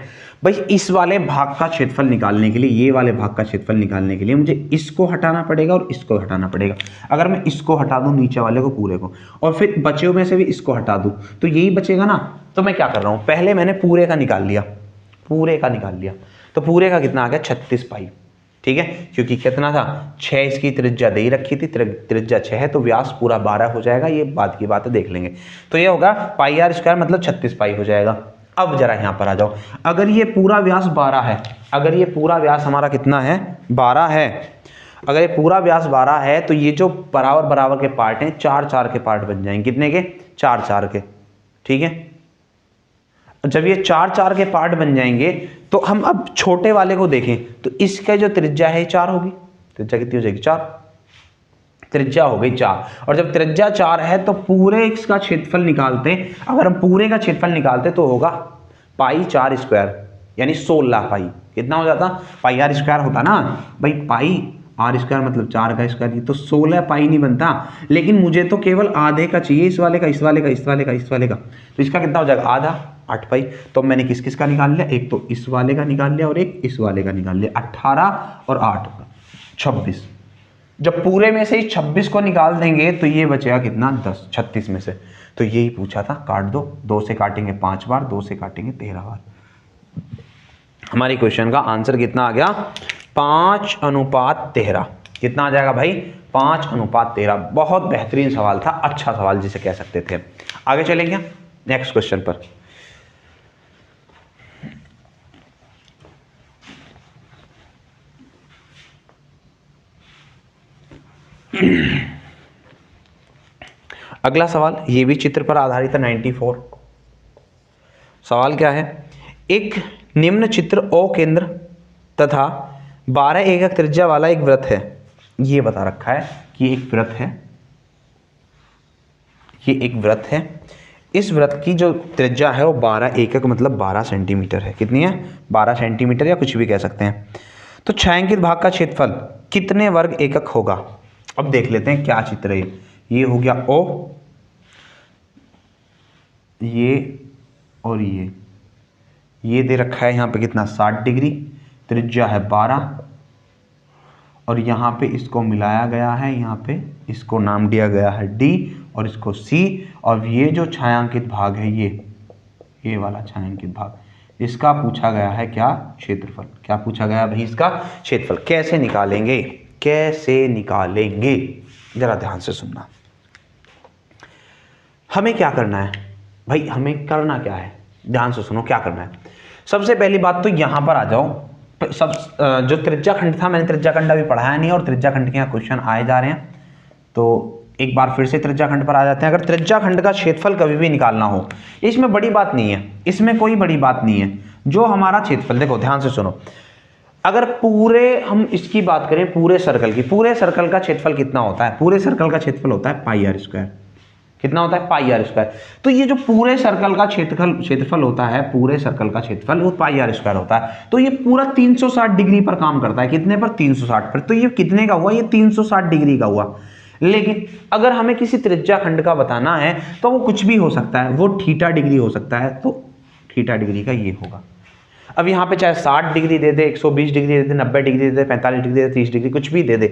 भाई? इस वाले भाग का क्षेत्रफल निकालने के लिए, ये वाले भाग का क्षेत्रफल निकालने के लिए मुझे इसको हटाना पड़ेगा और इसको हटाना पड़ेगा। अगर मैं इसको हटा दूं नीचे वाले को पूरे को और फिर बचे हुए में से भी इसको हटा दूं तो यही बचेगा ना। तो मैं क्या कर रहा हूं? पहले मैंने पूरे का निकाल लिया, तो पूरे का कितना आ गया? 36 पाई। ठीक है, क्योंकि कितना था 6 इसकी त्रिज्या दे ही रखी थी, त्रिज्या 6 है तो व्यास पूरा 12 हो जाएगा, ये बाद की बात है देख लेंगे। तो ये होगा पाई आर स्क्वायर मतलब 36 पाई हो जाएगा। अब जरा यहाँ पर आ जाओ, अगर ये पूरा व्यास 12 है, अगर ये पूरा व्यास हमारा कितना है 12 है, अगर ये पूरा व्यास 12 है तो ये जो बराबर बराबर के पार्ट हैं 4-4 के पार्ट बन जाएंगे, कितने के 4-4 के, ठीक है। जब ये 4-4 के पार्ट बन जाएंगे तो हम अब छोटे वाले को देखें तो इसका जो त्रिज्या है 4 होगी, त्रिज्या कितनी हो जाएगी 4, त्रिज्या हो गई 4, और जब त्रिज्या 4 है तो पूरे इसका क्षेत्रफल निकालते हैं, अगर हम पूरे का क्षेत्रफल निकालते तो होगा पाई 4 स्क्वायर यानी 16 पाई, कितना हो जाता पाई आर स्क्वायर होता ना भाई, पाई आर स्क्वायर मतलब 4 का स्क्वायर, ये तो 16 पाई नहीं बनता, लेकिन मुझे तो केवल आधे का चाहिए, इस वाले का, इस वाले का, इस वाले का, इस वाले का, तो इसका कितना हो जाएगा आधा 8 पाई। तो मैंने किस किस का निकाल लिया, एक तो इस वाले का निकाल लिया और एक इस वाले का निकाल लिया, 18 और 8 26। जब पूरे में से ही 26 को निकाल देंगे तो ये बचेगा कितना 10, 36 में से, तो यही पूछा था, काट दो, 2 से काटेंगे 5 बार, 2 से काटेंगे 13 बार। हमारी क्वेश्चन का आंसर कितना आ गया 5:13। कितना आ जाएगा भाई 5:13। बहुत बेहतरीन सवाल था, अच्छा सवाल जिसे कह सकते थे। आगे चलेंगे नेक्स्ट क्वेश्चन पर। अगला सवाल ये भी चित्र पर आधारित है 94। सवाल क्या है, एक निम्न चित्र ओ केंद्र तथा 12 एकक त्रिज्या वाला एक वृत्त है। ये बता रखा है कि एक वृत्त है, ये एक वृत्त है, इस वृत्त की जो त्रिज्या है वो 12 एकक मतलब 12 सेंटीमीटर है। कितनी है 12 सेंटीमीटर या कुछ भी कह सकते हैं। तो छायांकित भाग का क्षेत्रफल कितने वर्ग एकक होगा। अब देख लेते हैं क्या चित्र है। ये हो गया ओ, ये और ये दे रखा है यहाँ पे कितना 60 डिग्री, त्रिज्या है 12, और यहाँ पे इसको मिलाया गया है, यहाँ पे इसको नाम दिया गया है डी और इसको सी, और ये जो छायांकित भाग है ये वाला छायांकित भाग, इसका पूछा गया है क्या क्षेत्रफल। क्या पूछा गया भाई इसका क्षेत्रफल। कैसे निकालेंगे, कैसे निकालेंगे, जरा ध्यान से सुनना। हमें क्या करना है भाई, हमें करना क्या है, ध्यान से सुनो क्या करना है। सबसे पहली बात तो यहां पर आ जाओ। सब जो त्रिज्या खंड था, मैंने त्रिज्या खंड अभी पढ़ाया नहीं और त्रिज्या खंड के यहाँ क्वेश्चन आए जा रहे हैं, तो एक बार फिर से त्रिज्या खंड पर आ जाते हैं। अगर त्रिज्या खंड का क्षेत्रफल कभी भी निकालना हो, इसमें बड़ी बात नहीं है, इसमें कोई बड़ी बात नहीं है। जो हमारा क्षेत्रफल, देखो ध्यान से सुनो, अगर पूरे हम इसकी बात करें पूरे सर्कल की, पूरे सर्कल का क्षेत्रफल कितना होता है, पूरे सर्कल का क्षेत्रफल होता है पाई आर स्क्वायर। कितना होता है पाई आर स्क्वायर। तो ये जो पूरे सर्कल का क्षेत्रफल होता है, पूरे सर्कल का क्षेत्रफल वो पाई आर स्क्वायर होता है। तो ये पूरा 360 डिग्री पर काम करता है। कितने पर 360 पर। तो ये कितने का हुआ, ये 360 डिग्री का हुआ। लेकिन अगर हमें किसी त्रिज्या खंड का बताना है तो वो कुछ भी हो सकता है, वो थीटा डिग्री हो सकता है, तो थीटा डिग्री का ये होगा। अब यहाँ पे चाहे 60 डिग्री दे दे, 120 डिग्री दे दे, 90 डिग्री दे दे, 45 डिग्री दे दे, 30 डिग्री, कुछ भी दे दे,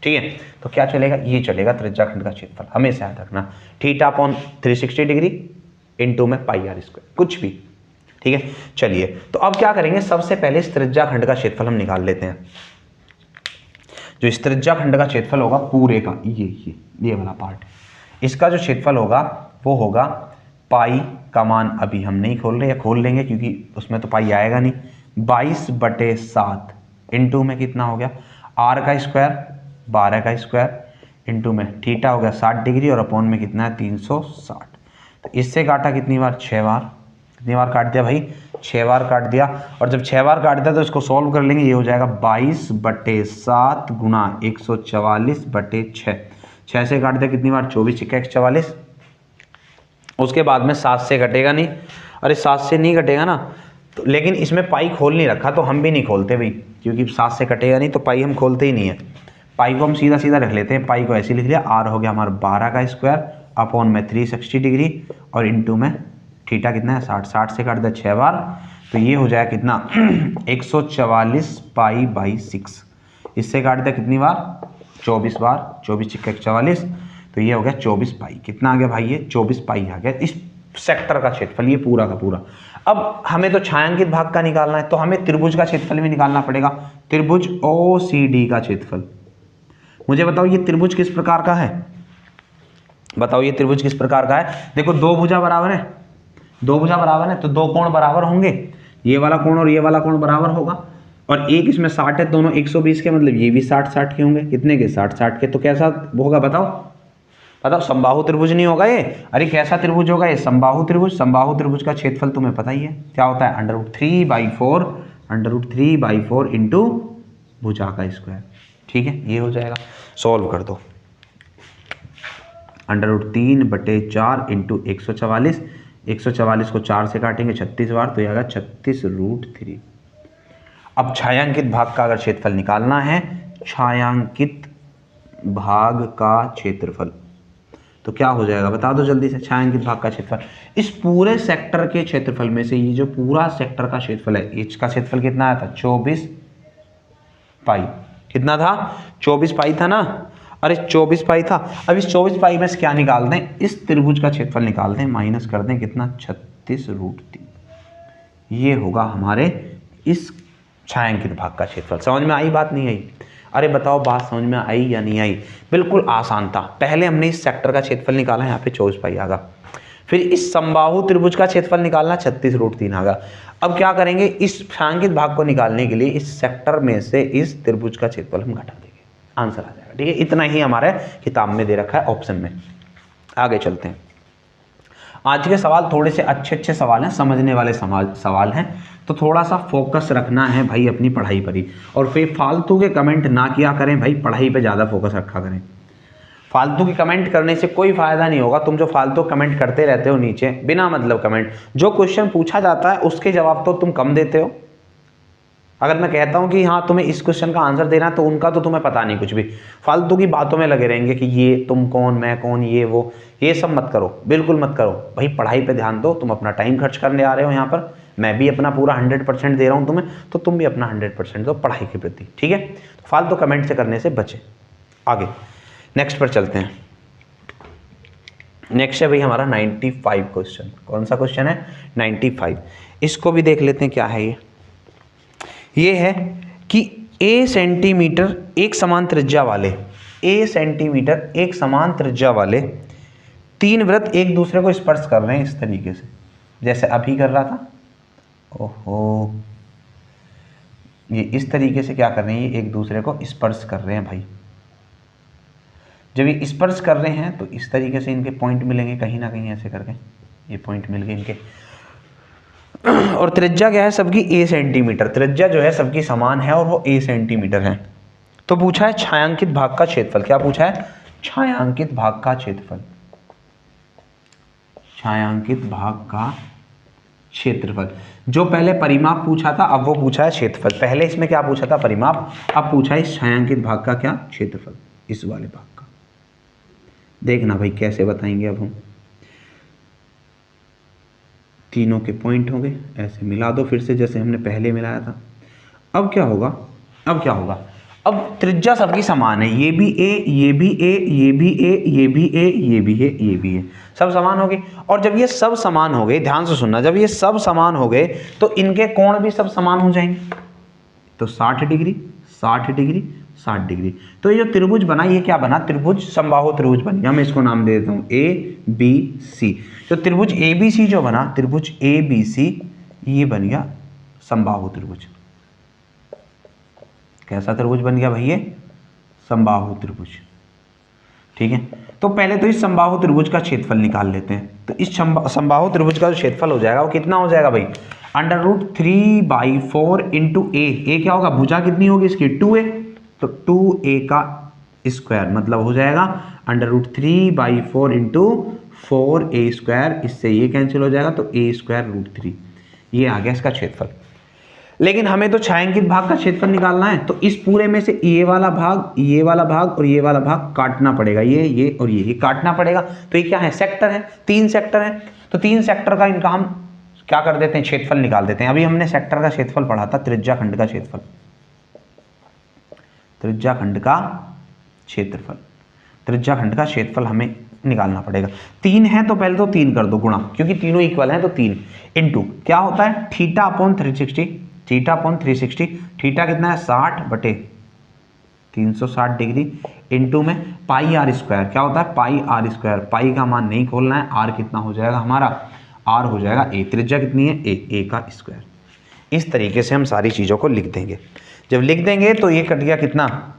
ठीक है। तो क्या चलेगा, ये चलेगा त्रिज्या खंड का क्षेत्रफल। हमेशा याद रखना थीटा अपॉन 360 डिग्री इनटू में पाई आर स्क्वायर, कुछ भी, ठीक है। चलिए तो अब क्या करेंगे, सबसे पहले इस त्रिज्या खंड का क्षेत्रफल हम निकाल लेते हैं। जो इस त्रिज्या खंड का क्षेत्रफल होगा पूरे का, ये वाला पार्ट, इसका जो क्षेत्रफल होगा वो होगा पाई का मान अभी हम नहीं खोल रहे, या खोल लेंगे क्योंकि उसमें तो पाई आएगा नहीं, 22/7 इनटू में कितना हो गया आर का स्क्वायर 12 का स्क्वायर इनटू में थीटा हो गया 60 डिग्री और अपॉन में कितना है 360। तो इससे काटा कितनी बार 6 बार, कितनी बार काट दिया भाई 6 बार काट दिया। और जब 6 बार काट दिया तो इसको सॉल्व कर लेंगे, ये हो जाएगा 22/7 गुना 144/6। 6 से काट दिया कितनी बार 24 × 1 44। उसके बाद में 7 से कटेगा नहीं, अरे 7 से नहीं कटेगा ना, तो लेकिन इसमें पाई खोल नहीं रखा तो हम भी नहीं खोलते भाई, क्योंकि 7 से कटेगा नहीं तो पाई हम खोलते ही नहीं है। पाई को हम सीधा सीधा रख लेते हैं, पाई को ऐसे लिख लिया, आर हो गया हमारा 12 का स्क्वायर अपॉन में 360 डिग्री और इनटू में थीटा कितना है 60। 60 से काट दिया 6 बार, तो ये हो जाएगा कितना 144 पाई/6। इससे काट दिया कितनी बार 24 बार, 24 × 1 44, तो ये हो गया 24 पाई। कितना आ गया भाई, ये 24 पाई आ गया। इस सेक्टर का क्षेत्रफल, ये पूरा का पूरा। अब हमें तो छायांकित भाग का निकालना है, तो हमें त्रिभुज का क्षेत्रफल भी निकालना पड़ेगा। त्रिभुज OCD का क्षेत्रफल, मुझे बताओ ये त्रिभुज किस प्रकार का है, बताओ ये त्रिभुज किस प्रकार का है। देखो दो भुजा बराबर है, दो भुजा बराबर है तो दो कोण बराबर होंगे, ये वाला कोण और ये वाला कोण बराबर होगा, और एक इसमें 60 है, दोनों 120 के, मतलब ये भी 60 के होंगे, कितने के 60 के, तो कैसा होगा बताओ, बताओ समबाहु त्रिभुज नहीं होगा ये, अरे कैसा त्रिभुज होगा ये, समबाहु त्रिभुज। समबाहु त्रिभुज का क्षेत्रफल तुम्हें पता ही है क्या होता है, √3/4 इंटू भुजा का स्क्वायर। ठीक है, ये हो जाएगा, सॉल्व कर दो। √3/4 इंटू 144, 144 को 4 से काटेंगे 36 बार, तो ये आएगा 36√3। अब छायांकित भाग का अगर क्षेत्रफल निकालना है, छायांकित भाग का क्षेत्रफल, तो क्या हो जाएगा बता दो जल्दी से। छायांकित भाग का क्षेत्रफल, इस पूरे सेक्टर के क्षेत्रफल में से ये जो पूरा सेक्टर का क्षेत्रफल है, इसका क्षेत्रफल कितना आया था, 24 पाई। कितना था, 24 पाई था ना, अरे 24 पाई था। अब इस 24 पाई में से क्या निकाल दें, इस त्रिभुज का क्षेत्रफल निकाल दें, माइनस कर दें कितना, 36√3। ये होगा हमारे इस छायांकित भाग का क्षेत्रफल। समझ में आई बात, नहीं आई? अरे बताओ बात समझ में आई या नहीं आई? बिल्कुल आसान था। पहले हमने इस सेक्टर का क्षेत्रफल निकाला, यहाँ पे 24 पाई आ गया। फिर इस समबाहु त्रिभुज का क्षेत्रफल निकालना, 36√3 आ गया। अब क्या करेंगे, इस छायांकित भाग को निकालने के लिए इस सेक्टर में से इस त्रिभुज का क्षेत्रफल हम घटा देंगे, आंसर आ जाएगा। ठीक है, इतना ही हमारे किताब में दे रखा है ऑप्शन में। आगे चलते हैं। आज के सवाल थोड़े से अच्छे सवाल हैं, समझने वाले सवाल हैं, तो थोड़ा सा फोकस रखना है भाई अपनी पढ़ाई पर ही। और फिर फालतू के कमेंट ना किया करें भाई, पढ़ाई पे ज़्यादा फोकस रखा करें। फालतू की कमेंट करने से कोई फायदा नहीं होगा। तुम जो फालतू कमेंट करते रहते हो नीचे, बिना मतलब कमेंट, जो क्वेश्चन पूछा जाता है उसके जवाब तो तुम कम देते हो। अगर मैं कहता हूं कि हाँ तुम्हें इस क्वेश्चन का आंसर देना है, तो उनका तो तुम्हें पता नहीं कुछ भी, फालतू की बातों में लगे रहेंगे कि ये तुम कौन, मैं कौन, ये वो, ये सब मत करो, बिल्कुल मत करो भाई। पढ़ाई पे ध्यान दो, तुम अपना टाइम खर्च करने आ रहे हो यहाँ पर, मैं भी अपना पूरा 100% दे रहा हूँ तुम्हें, तो तुम भी अपना 100% दो पढ़ाई के प्रति। ठीक है, तो फालतू कमेंट से करने से बचे। आगे नेक्स्ट पर चलते हैं। नेक्स्ट है भाई हमारा 95 क्वेश्चन। कौन सा क्वेश्चन है, 95। इसको भी देख लेते हैं क्या है ये है कि a सेंटीमीटर एक समान त्रिज्या वाले, a सेंटीमीटर एक समान त्रिज्या वाले तीन वृत्त एक दूसरे को स्पर्श कर रहे हैं इस तरीके से, जैसे अभी कर रहा था। ओहो, ये इस तरीके से क्या कर रहे हैं, ये एक दूसरे को स्पर्श कर रहे हैं भाई। जब ये स्पर्श कर रहे हैं तो इस तरीके से इनके पॉइंट मिलेंगे कहीं ना कहीं, ऐसे करके ये पॉइंट मिल गए इनके। और त्रिज्या क्या है सबकी, a सेंटीमीटर। त्रिज्या जो है सबकी समान है और वो a सेंटीमीटर है। तो पूछा है छायांकित भाग का क्षेत्रफल। क्या पूछा है, छायांकित भाग का क्षेत्रफल। छायांकित भाग का क्षेत्रफल। जो पहले परिमाप पूछा था, अब वो पूछा है क्षेत्रफल। पहले इसमें क्या पूछा था, परिमाप, अब पूछा है इस छायांकित भाग का क्या, क्षेत्रफल, इस वाले भाग का। देखना भाई कैसे बताएंगे। अब हम तीनों के पॉइंट होंगे, ऐसे मिला दो फिर से जैसे हमने पहले मिलाया था। अब क्या होगा, अब क्या होगा, अब त्रिज्या सबकी समान है, ये भी a, ये भी a, ये भी a, ये भी a, ये भी a, ये भी a, सब समान हो गए। और जब ये सब समान हो गए, ध्यान से सुनना, जब ये सब समान हो गए तो इनके कोण भी सब समान हो जाएंगे। तो 60 डिग्री 60 डिग्री 60 डिग्री। तो ये जो त्रिभुज बना, ये क्या बना, त्रिभुज, समबाहु त्रिभुज बन गया। मैं इसको नाम दे देता हूँ ABC। तो त्रिभुज ABC जो बना, त्रिभुज ABC, ये बन गया समबाहु त्रिभुज। कैसा त्रिभुज बन गया भाई, ये समबाहु त्रिभुज। ठीक है, तो पहले तो इस समबाहु त्रिभुज का क्षेत्रफल निकाल लेते हैं। तो इस समबाहु त्रिभुज का जो क्षेत्रफल हो जाएगा वो कितना हो जाएगा भाई, √3/4 इंटू a क्या होगा, भुजा कितनी होगी इसकी, 2a, तो 2a का स्क्वायर, मतलब हो जाएगा √3/4 इंटू 4a²। इससे ये कैंसिल हो जाएगा, तो a²√3। ये आ गया इसका क्षेत्रफल। लेकिन हमें तो छायांकित भाग का क्षेत्रफल निकालना है, तो इस पूरे में से ये वाला भाग, ये वाला भाग और ये वाला भाग काटना पड़ेगा। ये और ये काटना पड़ेगा। तो ये क्या है, सेक्टर है, 3 सेक्टर है। तो 3 सेक्टर का इनका हम क्या कर देते हैं, क्षेत्रफल निकाल देते हैं। अभी हमने सेक्टर का क्षेत्रफल पढ़ा था, त्रिज्या खंड का क्षेत्रफल। त्रिज्या खंड का क्षेत्रफल, त्रिज्या खंड का क्षेत्रफल हमें निकालना पड़ेगा। 3 है तो पहले तो 3 कर दो गुणा, क्योंकि तीनों इक्वल हैं तो 3 इंटू क्या होता है theta upon 360, theta upon 360, theta कितना है 60/360 डिग्री इंटू में पाई आर स्क्वायर, क्या होता है पाई आर स्क्वायर, पाई का मान नहीं खोलना है, आर कितना हो जाएगा हमारा, आर हो जाएगा ए, त्रिज्या कितनी है ए का स्क्वायर। इस तरीके से हम सारी चीज़ों को लिख देंगे। जब लिख देंगे तो ये कट गया कितना,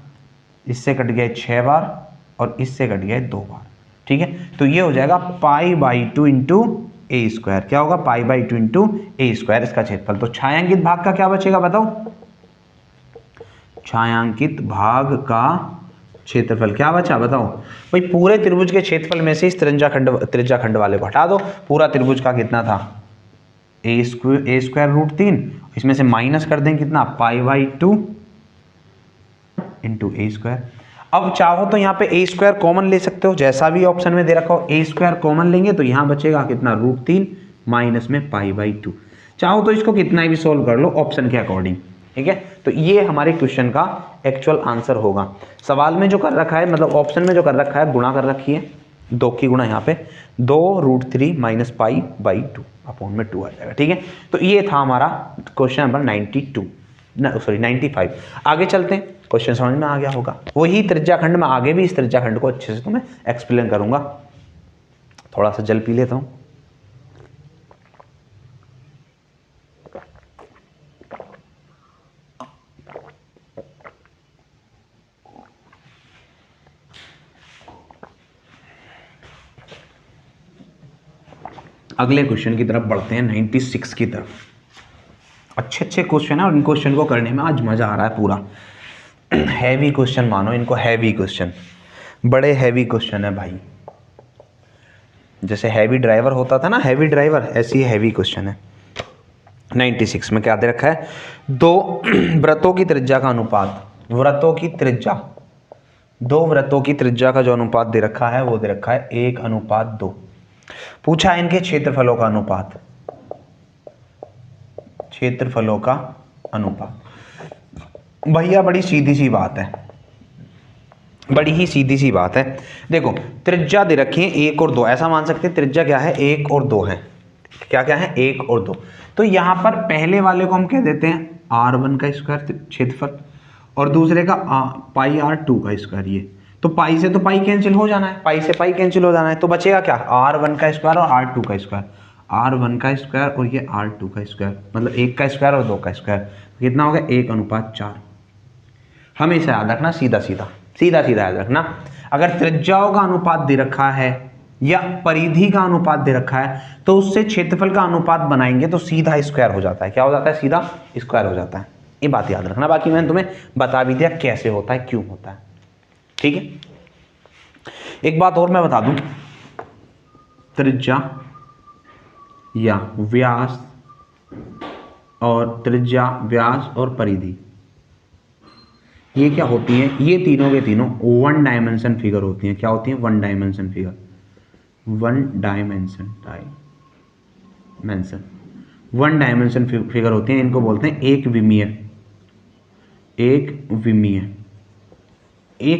इससे कट गया 6 बार और इससे कट गया 2 बार, ठीक है। तो ये हो जाएगा π/2 इंटू ए स्क्वायर, क्या होगा π/2 इंटू ए स्क्वायर इसका क्षेत्रफल। तो छायांकित भाग का क्या बचेगा बताओ, छायांकित भाग का क्षेत्रफल क्या बचा बताओ भाई, पूरे त्रिभुज के क्षेत्रफल में से इस त्रिज्या खंड वाले को हटा दो। पूरा त्रिभुज का कितना था ए स्क्वायर रूट 3, इसमें से माइनस कर दें कितना π/2 इंटू ए स्क्वायर। अब चाहो तो यहाँ पे ए स्क्वायर कॉमन ले सकते हो, जैसा भी ऑप्शन में दे रखा हो ए स्क्वायर कॉमन लेंगे तो यहाँ बचेगा कितना √3 माइनस में π/2। चाहो तो इसको कितना भी सोल्व कर लो ऑप्शन के अकॉर्डिंग, ठीक है। तो ये हमारे क्वेश्चन का एक्चुअल आंसर होगा। सवाल में जो कर रखा है मतलब ऑप्शन में जो कर रखा है गुणा कर रखी है, 2 की गुणा यहाँ पे 2√3 माइनस π/2 अपॉन में 2 आ जाएगा, ठीक है। तो ये था हमारा क्वेश्चन नंबर 95। आगे चलते हैं, क्वेश्चन समझ में आ गया होगा। वही त्रिज्याखंड में आगे भी इस त्रिज्याखंड को अच्छे से तुम्हें एक्सप्लेन करूंगा। थोड़ा सा जल पी लेता हूं। अगले क्वेश्चन की तरफ बढ़ते हैं, 96 की तरफ। अच्छे क्वेश्चन है और इन क्वेश्चन को करने में आज मजा आ रहा है पूरा। हैवी क्वेश्चन मानो इनको, हैवी क्वेश्चन, बड़े हैवी क्वेश्चन है भाई। जैसे हैवी ड्राइवर होता था ना, हैवी ड्राइवर, ऐसी हैवी क्वेश्चन है। 96 में क्या दे रखा है, 2 वृत्तों की त्रिज्या का अनुपात, वृत्तों की त्रिज्या, 2 वृत्तों की त्रिज्या का जो अनुपात दे रखा है वो दे रखा है 1:2। पूछा है इनके क्षेत्रफलों का अनुपात, क्षेत्रफलों का अनुपात। भैया बड़ी सीधी सी बात है, बड़ी ही सीधी सी बात है। देखो त्रिज्या दे रखी है 1 और 2, ऐसा मान सकते हैं त्रिज्या क्या है 1 और 2 है। क्या क्या है 1 और 2। तो यहां पर पहले वाले को हम कह देते हैं r1 का स्क्वायर क्षेत्रफल और दूसरे का πr2 का स्क्वायर। ये तो पाई से तो पाई कैंसिल हो जाना है, पाई से पाई कैंसिल हो जाना है, तो बचेगा क्या r1 का स्क्वायर और r2 का स्क्वायर, r1 का स्क्वायर और ये r2 का स्क्वायर, मतलब 1 का स्क्वायर और 2 का स्क्वायर। कितना हो गया 1:4। हमेशा याद रखना, सीधा सीधा याद रखना। अगर त्रिज्याओं का अनुपात दे रखा है या परिधि का अनुपात दे रखा है तो उससे क्षेत्रफल का अनुपात बनाएंगे तो सीधा स्क्वायर हो जाता है। क्या हो जाता है, सीधा स्क्वायर हो जाता है। ये बात याद रखना। बाकी मैंने तुम्हें बता भी दिया कैसे होता है, क्यों होता है, ठीक है। एक बात और मैं बता दूं, त्रिज्या या व्यास और त्रिज्या, व्यास और परिधि, ये क्या होती है, ये तीनों के तीनों 1 डायमेंशन फिगर होती हैं। क्या होती हैं 1 डायमेंशन फिगर, 1 डायमेंशन फिगर होती हैं। इनको बोलते हैं एक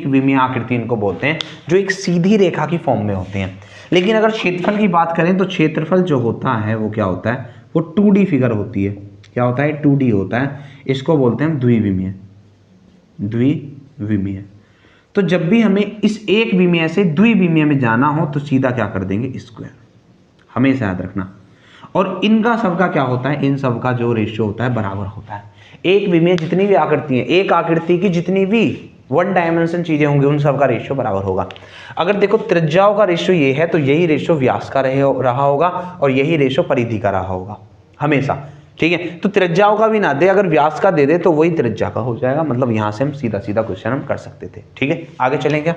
विमीय आकृति इनको बोलते हैं, जो एक सीधी रेखा की फॉर्म में होते हैं। लेकिन अगर क्षेत्रफल की बात करें तो क्षेत्रफल जो होता है वो क्या होता है, वो 2D फिगर होती है। क्या होता है 2D होता है। इसको बोलते हैं द्विविमीय। तो जब भी हमें इस एक विमीय से द्विविमीय में जाना हो तो सीधा क्या कर देंगे स्क्वायर, हमेशा याद रखना। और इनका सबका क्या होता है, इन सबका जो रेशियो होता है बराबर होता है। एक विमीय जितनी भी आकृति है, एक आकृति की जितनी भी 1 डायमेंशन चीजें होंगी उन सबका रेशियो बराबर होगा। अगर देखो त्रिज्याओं का रेशियो ये है तो यही रेशियो व्यास का रहा होगा और यही रेशियो परिधि का रहा होगा हमेशा, ठीक है। तो त्रिज्याओं का भी ना दे, अगर व्यास का दे दे तो वही त्रिज्या का हो जाएगा। मतलब यहां से हम सीधा क्वेश्चन हम कर सकते थे, ठीक है। आगे चलें क्या,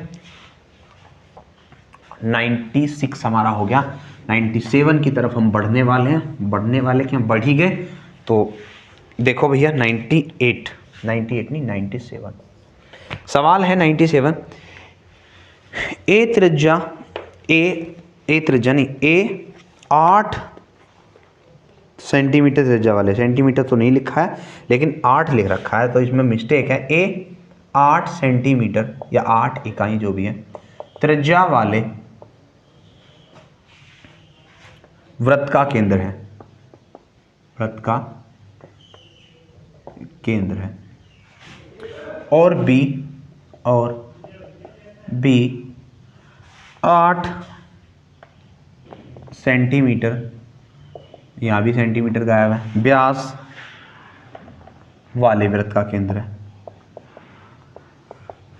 96 हमारा हो गया। 97 की तरफ हम बढ़ने वाले हैं, बढ़ ही गए। तो देखो भैया 98 नहीं 97 सवाल है। 97 ए त्रिज्या 8 सेंटीमीटर त्रिज्या वाले, सेंटीमीटर तो नहीं लिखा है लेकिन 8 लिख रखा है तो इसमें मिस्टेक है। ए 8 सेंटीमीटर या 8 इकाई जो भी है त्रिज्या वाले वृत्त का केंद्र है, वृत्त का केंद्र है, और बी 8 सेंटीमीटर, यहाँ भी सेंटीमीटर गायब है, व्यास वाले वृत्त का केंद्र है,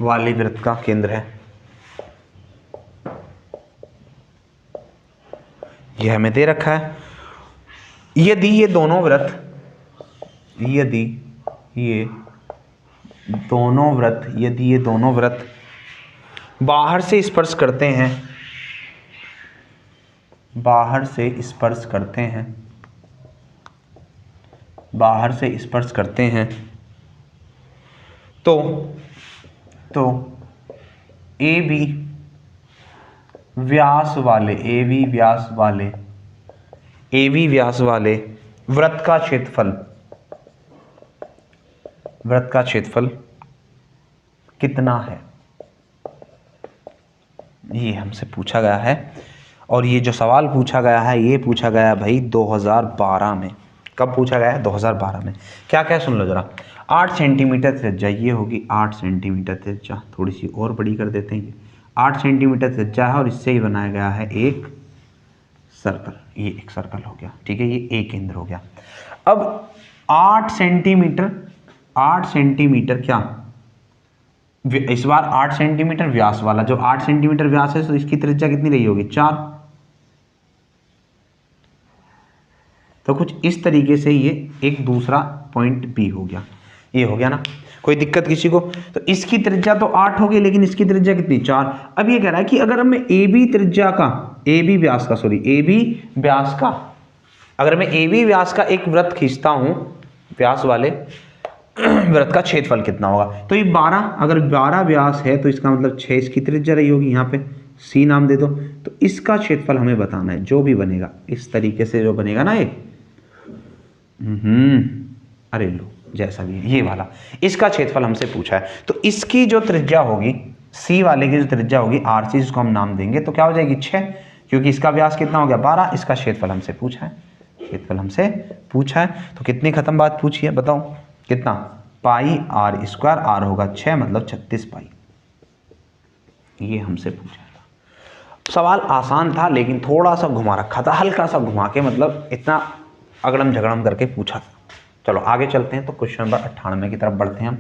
वाले वृत्त का केंद्र है। यह हमें दे रखा है। यदि ये दोनों वृत्त बाहर से स्पर्श करते हैं, बाहर से स्पर्श करते हैं तो ए बी व्यास वाले वृत्त का क्षेत्रफल कितना है, ये हमसे पूछा गया है। और ये जो सवाल पूछा गया है, ये पूछा गया भाई 2012 में। कब पूछा गया है? 2012 में। क्या क्या सुन लो जरा। 8 सेंटीमीटर त्रिज्या, ये होगी 8 सेंटीमीटर त्रिज्या, थोड़ी सी और बड़ी कर देते हैं। ये 8 सेंटीमीटर त्रिज्या है और इससे ही बनाया गया है एक सर्कल। ये एक सर्कल हो गया, ठीक है, ये एक केंद्र हो गया। अब 8 सेंटीमीटर क्या, इस बार 8 सेंटीमीटर व्यास वाला, जो 8 सेंटीमीटर व्यास है तो इसकी त्रिज्या कितनी रही होगी? 4। तो कुछ इस तरीके से ये एक दूसरा पॉइंट बी हो गया। ये हो गया ना, कोई दिक्कत किसी को? तो इसकी त्रिज्या तो 8 होगी, लेकिन इसकी त्रिज्या कितनी? 4। अब ये कह रहा है कि अगर मैं ए बी व्यास का एक वृत्त खींचता हूं, व्यास वाले वृत्त का क्षेत्रफल कितना होगा? तो ये 12, अगर 12 व्यास है तो इसका मतलब 6 इसकी त्रिज्या रही होगी, यहाँ पे सी नाम दे दो। तो इसका क्षेत्रफल हमें बताना है, जो भी बनेगा इस तरीके से जो बनेगा ना, ये अरे लो जैसा भी है ये वाला, इसका क्षेत्रफल हमसे पूछा है। तो इसकी जो त्रिज्या होगी, सी वाले की जो त्रिज्या होगी RC, इसको हम नाम देंगे, तो क्या हो जाएगी? 6, क्योंकि इसका व्यास कितना हो गया? 12। इसका क्षेत्रफल हमसे पूछा है, तो कितनी खत्म बात पूछी है बताओ? कितना? पाई r स्क्वायर, r होगा 6, मतलब 36 पाई। ये हमसे पूछा है। सवाल आसान था, लेकिन थोड़ा सा घुमा रखा था, हल्का सा घुमा के, मतलब इतना अगड़म झगड़म करके पूछा था। चलो आगे चलते हैं, तो क्वेश्चन नंबर 98 की तरफ बढ़ते हैं हम।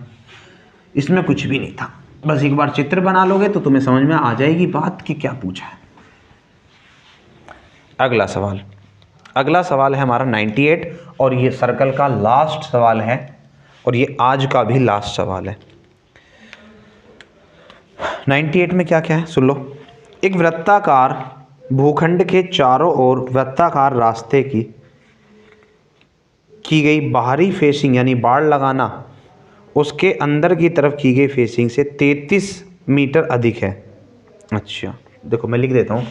इसमें कुछ भी नहीं था, बस एक बार चित्र बना लोगे तो तुम्हें समझ में आ जाएगी बात कि क्या पूछा है। अगला सवाल है हमारा 98, और ये सर्कल का लास्ट सवाल है, और ये आज का भी लास्ट सवाल है। 98 में क्या क्या है सुन लो। एक वृत्ताकार भूखंड के चारों ओर वृत्ताकार रास्ते की गई बाहरी फेसिंग, यानी बाड़ लगाना, उसके अंदर की तरफ की गई फेसिंग से 33 मीटर अधिक है। अच्छा देखो मैं लिख देता हूं।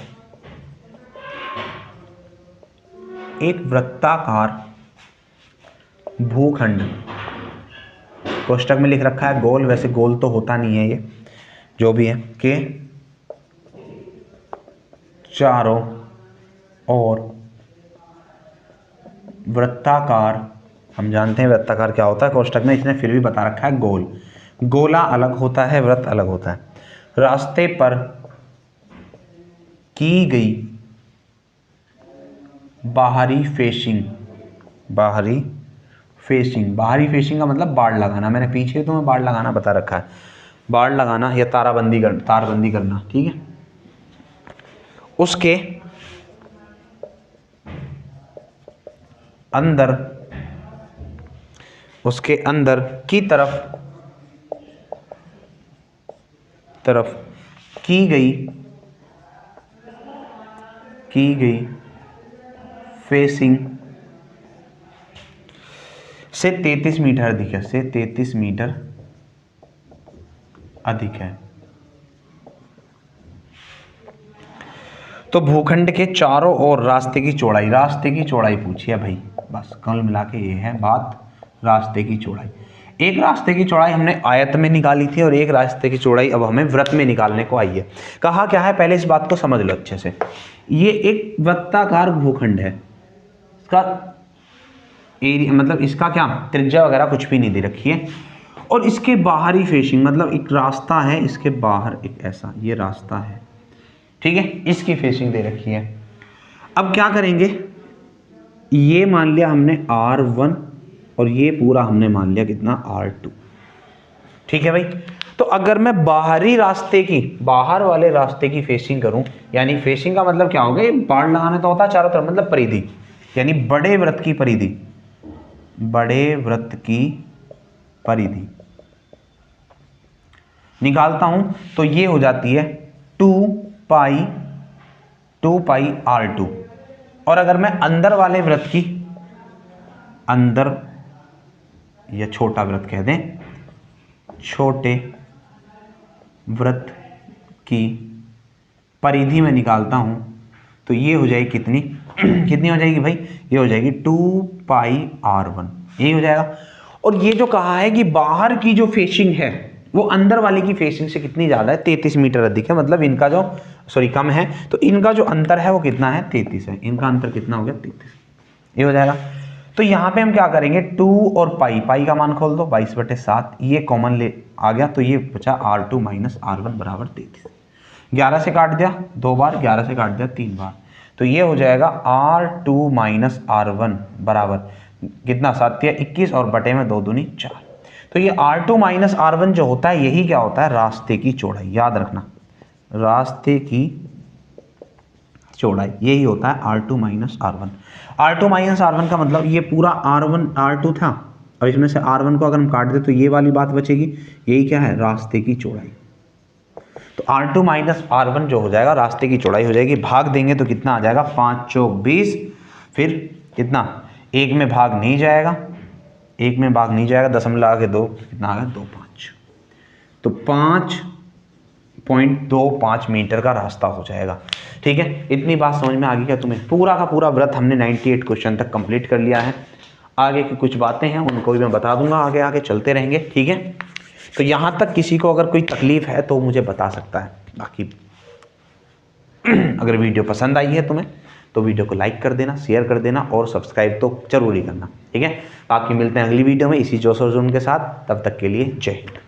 एक वृत्ताकार भूखंड, कोष्टक में लिख रखा है गोल, वैसे गोल तो होता नहीं है, ये जो भी है, के चारों ओर वृत्ताकार, हम जानते हैं वृत्ताकार क्या होता है कोष्टक में, इसने फिर भी बता रखा है गोल। गोला अलग होता है, वृत्त अलग होता है। रास्ते पर की गई बाहरी फेसिंग का मतलब बाड़ लगाना, मैंने पीछे तुम्हें बाड़ लगाना बता रखा है, बाड़ लगाना या तारबंदी करना, ठीक है। उसके अंदर की तरफ की गई फेसिंग से 33 मीटर अधिक है, तो भूखंड के चारों ओर रास्ते की चौड़ाई पूछी है भाई, बस कुल मिला के ये है बात, रास्ते की चौड़ाई। एक रास्ते की चौड़ाई हमने आयत में निकाली थी और एक रास्ते की चौड़ाई अब हमें वृत्त में निकालने को आई है। कहा क्या है, पहले इस बात को समझ लो अच्छे से। ये एक वृत्ताकार भूखंड है, इसका एरिया मतलब इसका क्या त्रिज्या वगैरह कुछ भी नहीं दे रखी है, और इसके बाहरी फेसिंग मतलब एक रास्ता है, इसके बाहर एक ऐसा ये रास्ता है, ठीक है, इसकी फेसिंग दे रखी है। अब क्या करेंगे, ये मान लिया हमने R1 और ये पूरा हमने मान लिया कितना R2, ठीक है भाई। तो अगर मैं बाहरी रास्ते की, बाहर वाले रास्ते की फेसिंग करूं, यानी फेसिंग का मतलब क्या होगा, ये बाड़ लगाना तो होता है चारों तरफ, मतलब परिधि, यानी बड़े वृत्त की परिधि, बड़े वृत्त की परिधि निकालता हूं तो ये हो जाती है 2 पाई R2। और अगर मैं अंदर वाले वृत्त की, अंदर या छोटा वृत्त कह दें, छोटे वृत्त की परिधि में निकालता हूं तो ये हो जाएगी कितनी कितनी हो जाएगी भाई, ये हो जाएगी 2 पाई R1, यही हो जाएगा। और ये जो कहा है कि बाहर की जो फेसिंग है वो अंदर वाले की फेसिंग से कितनी ज़्यादा है, 33 मीटर अधिक है, मतलब इनका जो कम है, तो इनका जो अंतर है वो कितना है, 33 है, इनका अंतर कितना हो गया 33, ये हो जाएगा। तो यहाँ पे हम क्या करेंगे, 2 और पाई का मान खोल दो 22/7, ये कॉमन ले आ गया तो ये बचा R2 माइनस R1 बराबर 33। 11 से काट दिया 2 बार, 11 से काट दिया 3 बार, तो ये हो जाएगा R2 माइनस R1 बराबर कितना, 7 या 21 और बटे में 2 दूनी 4। तो ये R2 माइनस R1 जो होता है यही क्या होता है, रास्ते की चौड़ाई, याद रखना रास्ते की चौड़ाई यही होता है R2 minus R1। R2 minus R1 का मतलब ये पूरा R1 R2 था और इसमें से R1 को अगर हम काट दे तो ये वाली बात बचेगी, यही क्या है, रास्ते की चौड़ाई। तो R2 माइनस R1 जो हो जाएगा रास्ते की चौड़ाई हो जाएगी, भाग देंगे तो कितना आ जाएगा, 5 चौक 20, फिर कितना, एक में भाग नहीं जाएगा, एक में भाग नहीं जाएगा, दशमलव आगे 2 कितना आ गया 2.5, तो 5.25 मीटर का रास्ता हो जाएगा, ठीक है। इतनी बात समझ में आ गई क्या तुम्हें, पूरा का पूरा व्रत हमने 98 क्वेश्चन तक कंप्लीट कर लिया है। आगे की कुछ बातें हैं उनको भी मैं बता दूंगा, आगे आगे चलते रहेंगे, ठीक है। तो यहाँ तक किसी को अगर कोई तकलीफ है तो मुझे बता सकता है, बाकी अगर वीडियो पसंद आई है तुम्हें तो वीडियो को लाइक कर देना, शेयर कर देना और सब्सक्राइब तो जरूरी करना, ठीक है। बाकी मिलते हैं अगली वीडियो में इसी जोश और जुनून के साथ, तब तक के लिए जय हिंद।